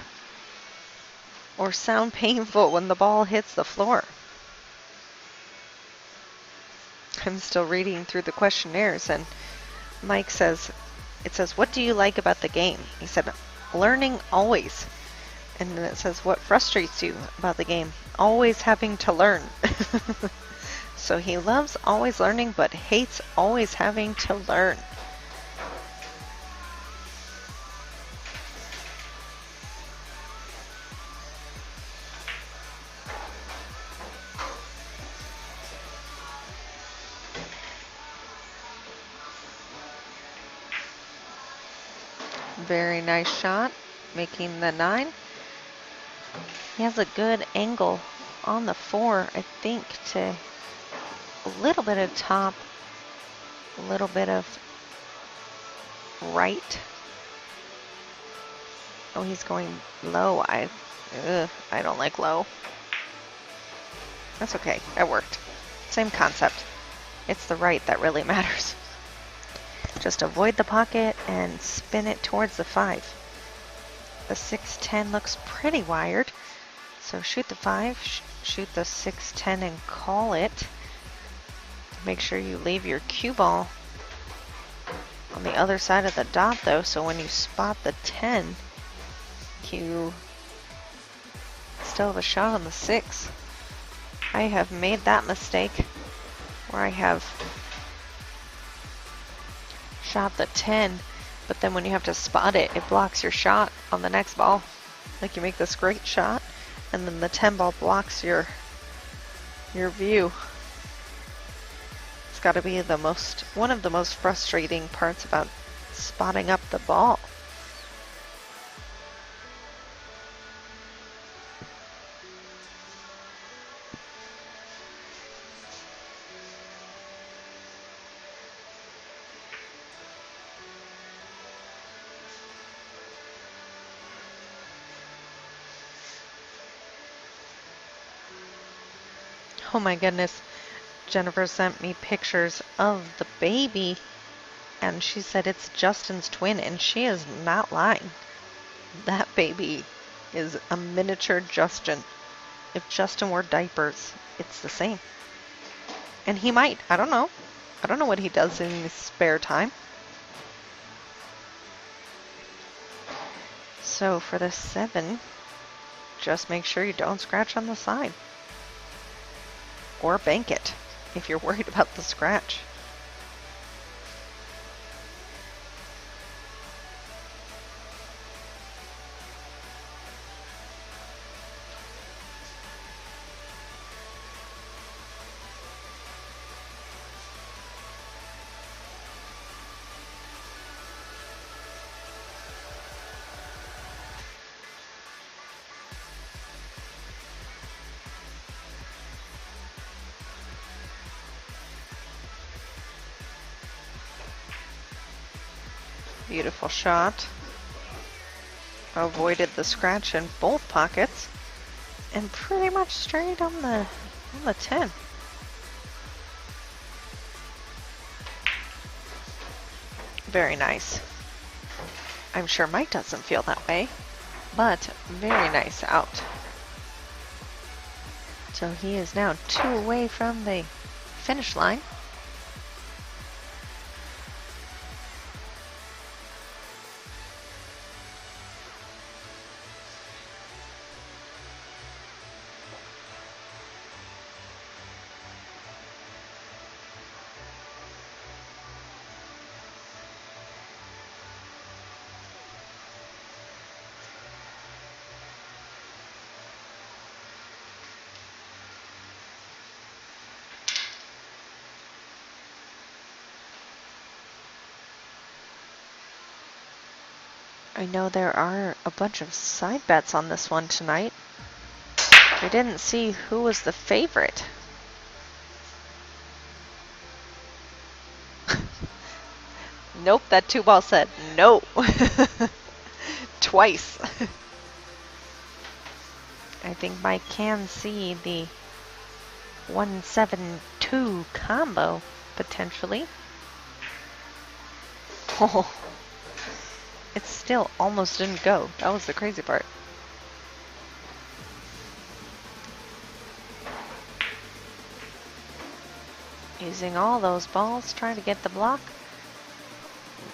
or sound painful when the ball hits the floor. I'm still reading through the questionnaires, and Mike says, it says, what do you like about the game? He said, learning always. And then it says, what frustrates you about the game? Always having to learn. So he loves always learning, but hates always having to learn. Very nice shot, making the 9. He has a good angle on the 4, I think, to a little bit of top, a little bit of right. Oh, he's going low. I don't like low. That's okay. That worked. Same concept. It's the right that really matters. Just avoid the pocket and spin it towards the 5. The 6-10 looks pretty wired. So shoot the 5, shoot the 6-10 and call it. Make sure you leave your cue ball on the other side of the dot though, so when you spot the 10, you still have a shot on the 6. I have made that mistake where I have shot the 10, but then when you have to spot it, it blocks your shot on the next ball. Like you make this great shot, and then the 10 ball blocks your view. It's got to be one of the most frustrating parts about spotting up the ball. Oh my goodness. Jennifer sent me pictures of the baby, and she said it's Justin's twin, and she is not lying. That baby is a miniature Justin. If Justin wore diapers, it's the same. And he might. I don't know. I don't know what he does in his spare time. So for the 7, just make sure you don't scratch on the side. Or bank it if you're worried about the scratch. Beautiful shot. Avoided the scratch in both pockets. And pretty much straight on the 10. Very nice. I'm sure Mike doesn't feel that way, but very nice out. So he is now 2 away from the finish line. I know there are a bunch of side bets on this one tonight. I didn't see who was the favorite. Nope, that 2-ball said no. Twice. I think Mike can see the 1-7-2 combo potentially. Oh. It still almost didn't go. That was the crazy part. Using all those balls, trying to get the block.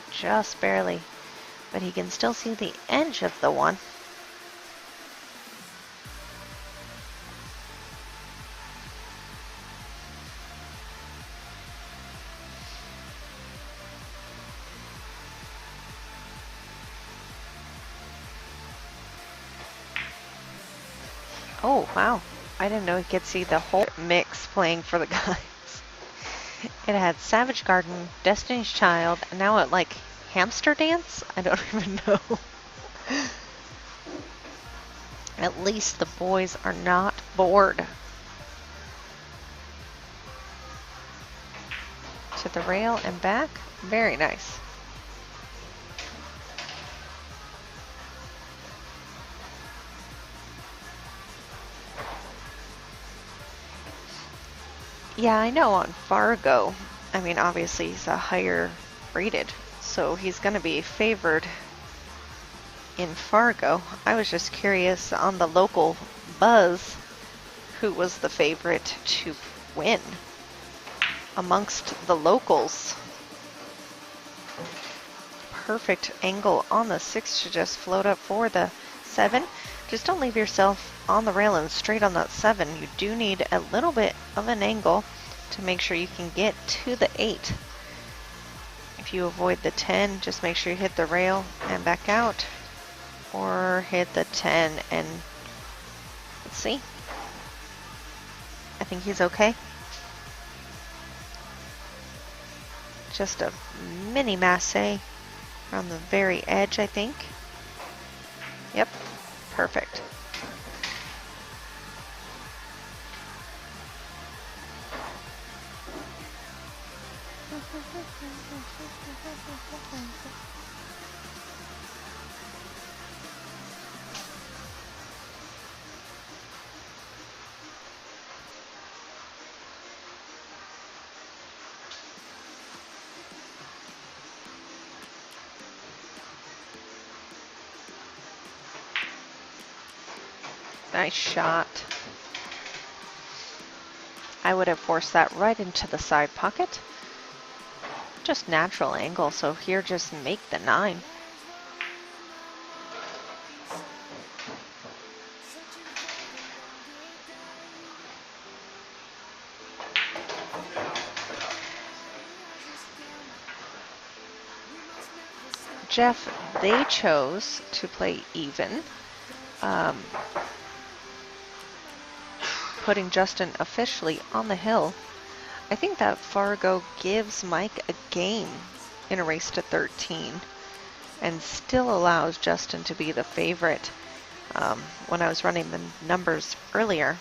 Just barely. But he can still see the edge of the one. Oh, wow. I didn't know he could see the whole mix playing for the guys. It had Savage Garden, Destiny's Child, and now it like Hamster Dance? I don't even know. At least the boys are not bored. To the rail and back. Very nice. Yeah, I know on Fargo, I mean, obviously he's a higher rated, so he's going to be favored in Fargo. I was just curious on the local buzz, who was the favorite to win amongst the locals. Perfect angle on the 6 to just float up for the 7. Just don't leave yourself on the rail and straight on that 7. You do need a little bit of an angle to make sure you can get to the 8. If you avoid the 10, just make sure you hit the rail and back out, or hit the 10 and let's see. I think he's okay. Just a mini masse around the very edge, I think. Yep. Perfect. Nice shot. I would have forced that right into the side pocket. Just natural angle, so here just make the 9. Jeff, they chose to play even. Putting Justin officially on the hill. I think that Fargo gives Mike a game in a race to 13 and still allows Justin to be the favorite when I was running the numbers earlier.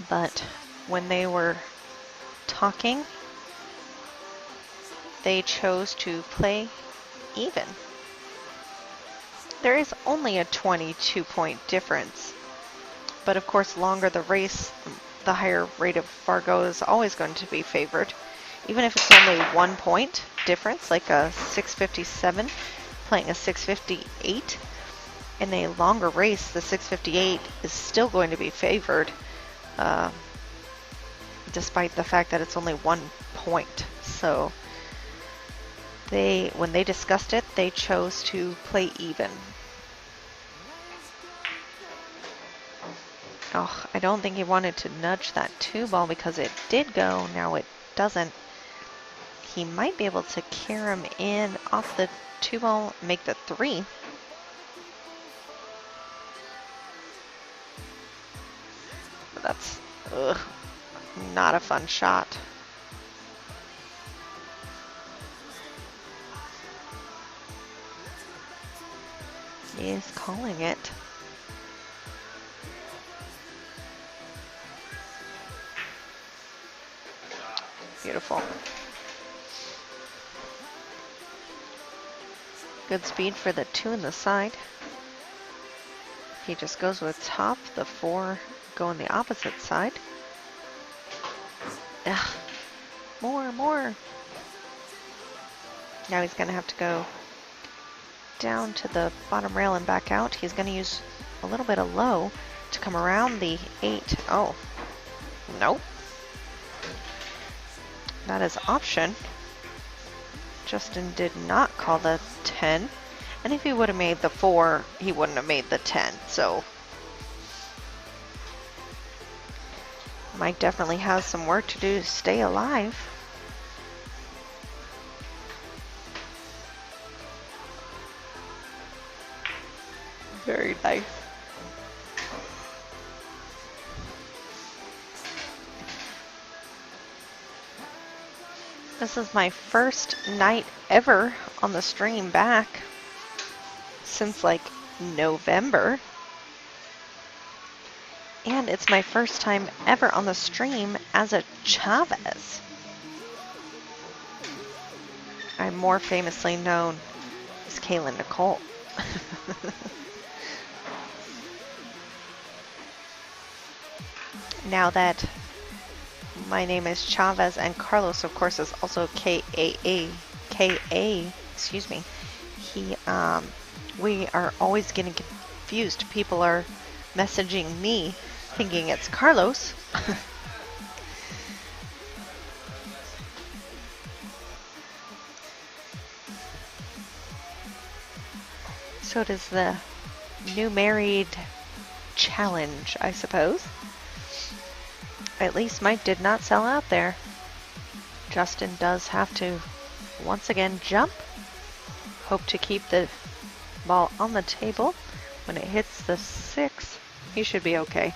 But when they were talking, they chose to play even. There is only a 22-point difference. But of course, longer the race, the higher rate of Fargo is always going to be favored. Even if it's only 1 point difference, like a 657 playing a 658, in a longer race, the 658 is still going to be favored, despite the fact that it's only 1 point. So when they discussed it, they chose to play even. Oh, I don't think he wanted to nudge that 2 ball because it did go. Now it doesn't. He might be able to carry him in off the 2 ball, make the 3. But that's not a fun shot. He is calling it. Beautiful. Good speed for the 2 in the side. He just goes with top, the 4 go on the opposite side. Ugh. More. Now he's going to have to go down to the bottom rail and back out. He's going to use a little bit of low to come around the 8. Oh, nope. That is option. Justin did not call the 10. And if he would have made the 4, he wouldn't have made the 10. So Mike definitely has some work to do to stay alive. Very nice. This is my first night ever on the stream back since like November. And it's my first time ever on the stream as a Chavez. I'm more famously known as Kaylin Nicole. Now that my name is Chavez and Carlos, of course, is also K-A, excuse me. We are always getting confused. People are messaging me thinking it's Carlos. So does the new married challenge, I suppose. At least Mike did not sell out there. Justin does have to once again jump. Hope to keep the ball on the table. When it hits the 6, he should be okay.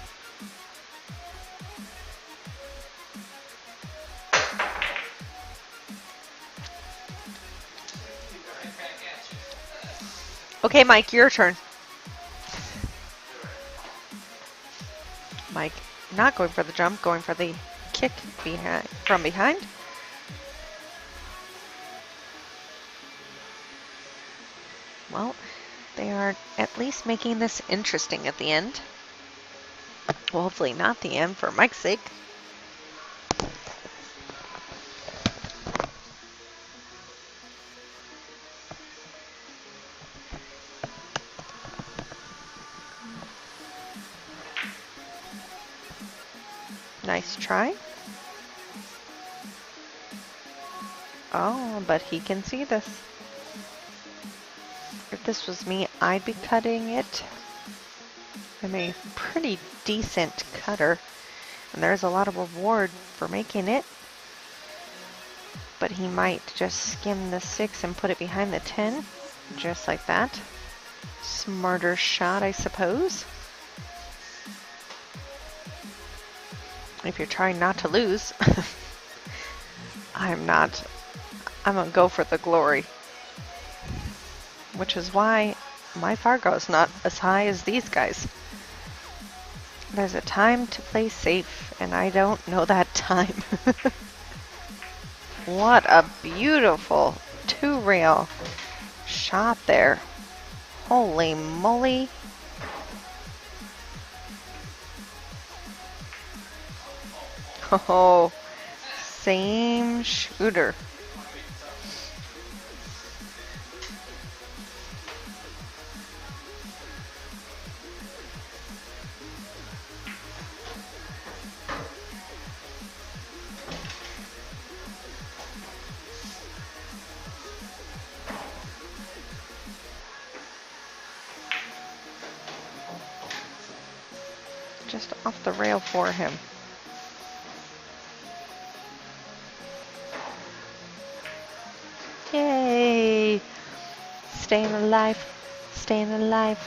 Okay, Mike, your turn. Mike not going for the jump, going for the kick from behind. Well, they are at least making this interesting at the end. Well, hopefully not the end for Mike's sake. Nice try. Oh, but he can see this. If this was me, I'd be cutting it. I'm a pretty decent cutter, and there's a lot of reward for making it. But he might just skim the 6 and put it behind the 10, just like that. Smarter shot, I suppose. If you're trying not to lose. I'm not. I'm gonna go for the glory. Which is why my Fargo is not as high as these guys. There's a time to play safe, and I don't know that time. What a beautiful 2-rail shot there. Holy moly. Oh, same shooter. Just off the rail for him. Yay! Staying alive, staying alive.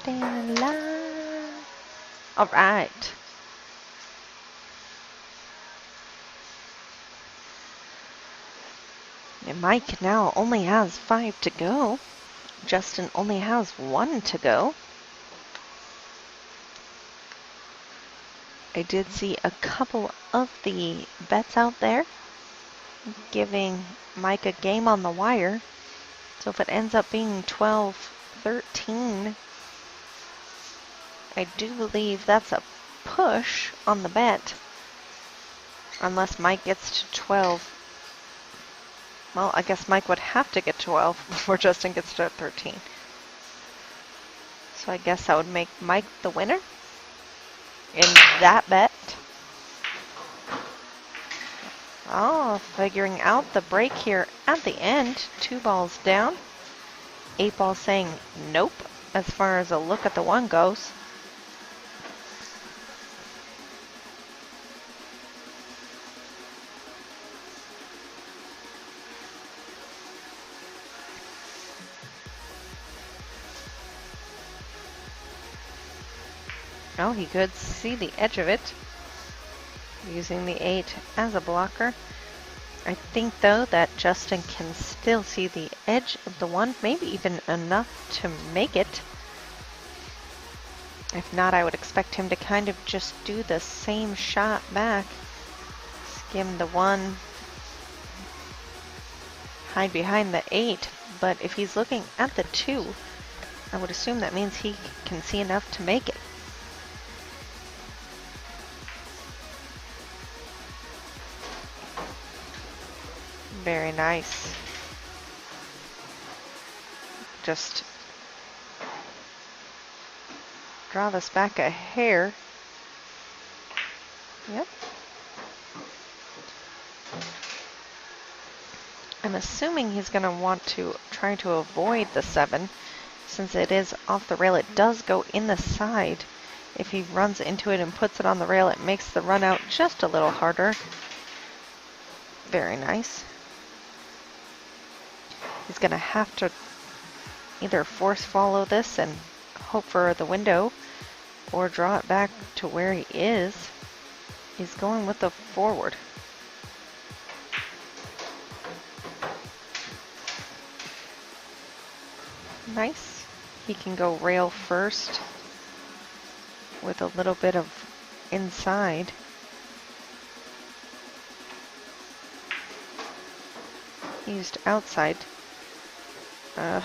Staying alive. All right. And Mike now only has 5 to go. Justin only has 1 to go. I did see a couple of the bets out there giving Mike a game on the wire. So if it ends up being 12-13, I do believe that's a push on the bet. Unless Mike gets to 12. Well, I guess Mike would have to get 12 before Justin gets to 13. So I guess that would make Mike the winner in that bet. Oh, figuring out the break here at the end. 2 balls down. 8 ball saying nope as far as a look at the 1 goes. Oh, he could see the edge of it, using the 8 as a blocker. I think, though, that Justin can still see the edge of the 1, maybe even enough to make it. If not, I would expect him to kind of just do the same shot back. Skim the 1, hide behind the 8, but if he's looking at the 2, I would assume that means he can see enough to make it. Very nice. Just draw this back a hair. Yep. I'm assuming he's going to want to try to avoid the 7. Since it is off the rail, it does go in the side. If he runs into it and puts it on the rail, it makes the run out just a little harder. Very nice. He's going to have to either force follow this and hope for the window or draw it back to where he is. He's going with the forward. Nice. He can go rail first with a little bit of inside. He used outside. Ugh.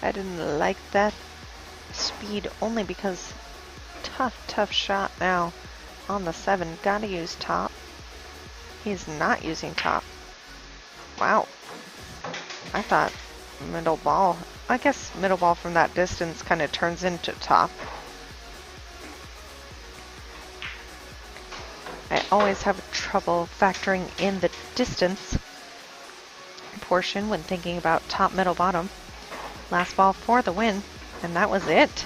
I didn't like that speed only because tough shot now on the 7. Gotta use top. He's not using top. Wow. I thought middle ball. I guess middle ball from that distance kind of turns into top. I always have trouble factoring in the distance portion when thinking about top, middle, bottom. Last ball for the win, and that was it.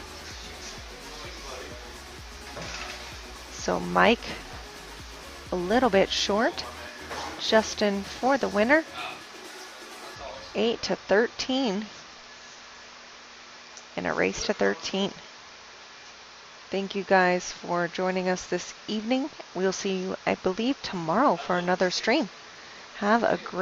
So Mike a little bit short. Justin for the winner. 8-13 in a race to 13. Thank you guys for joining us this evening. We'll see you, I believe, tomorrow for another stream. Have a great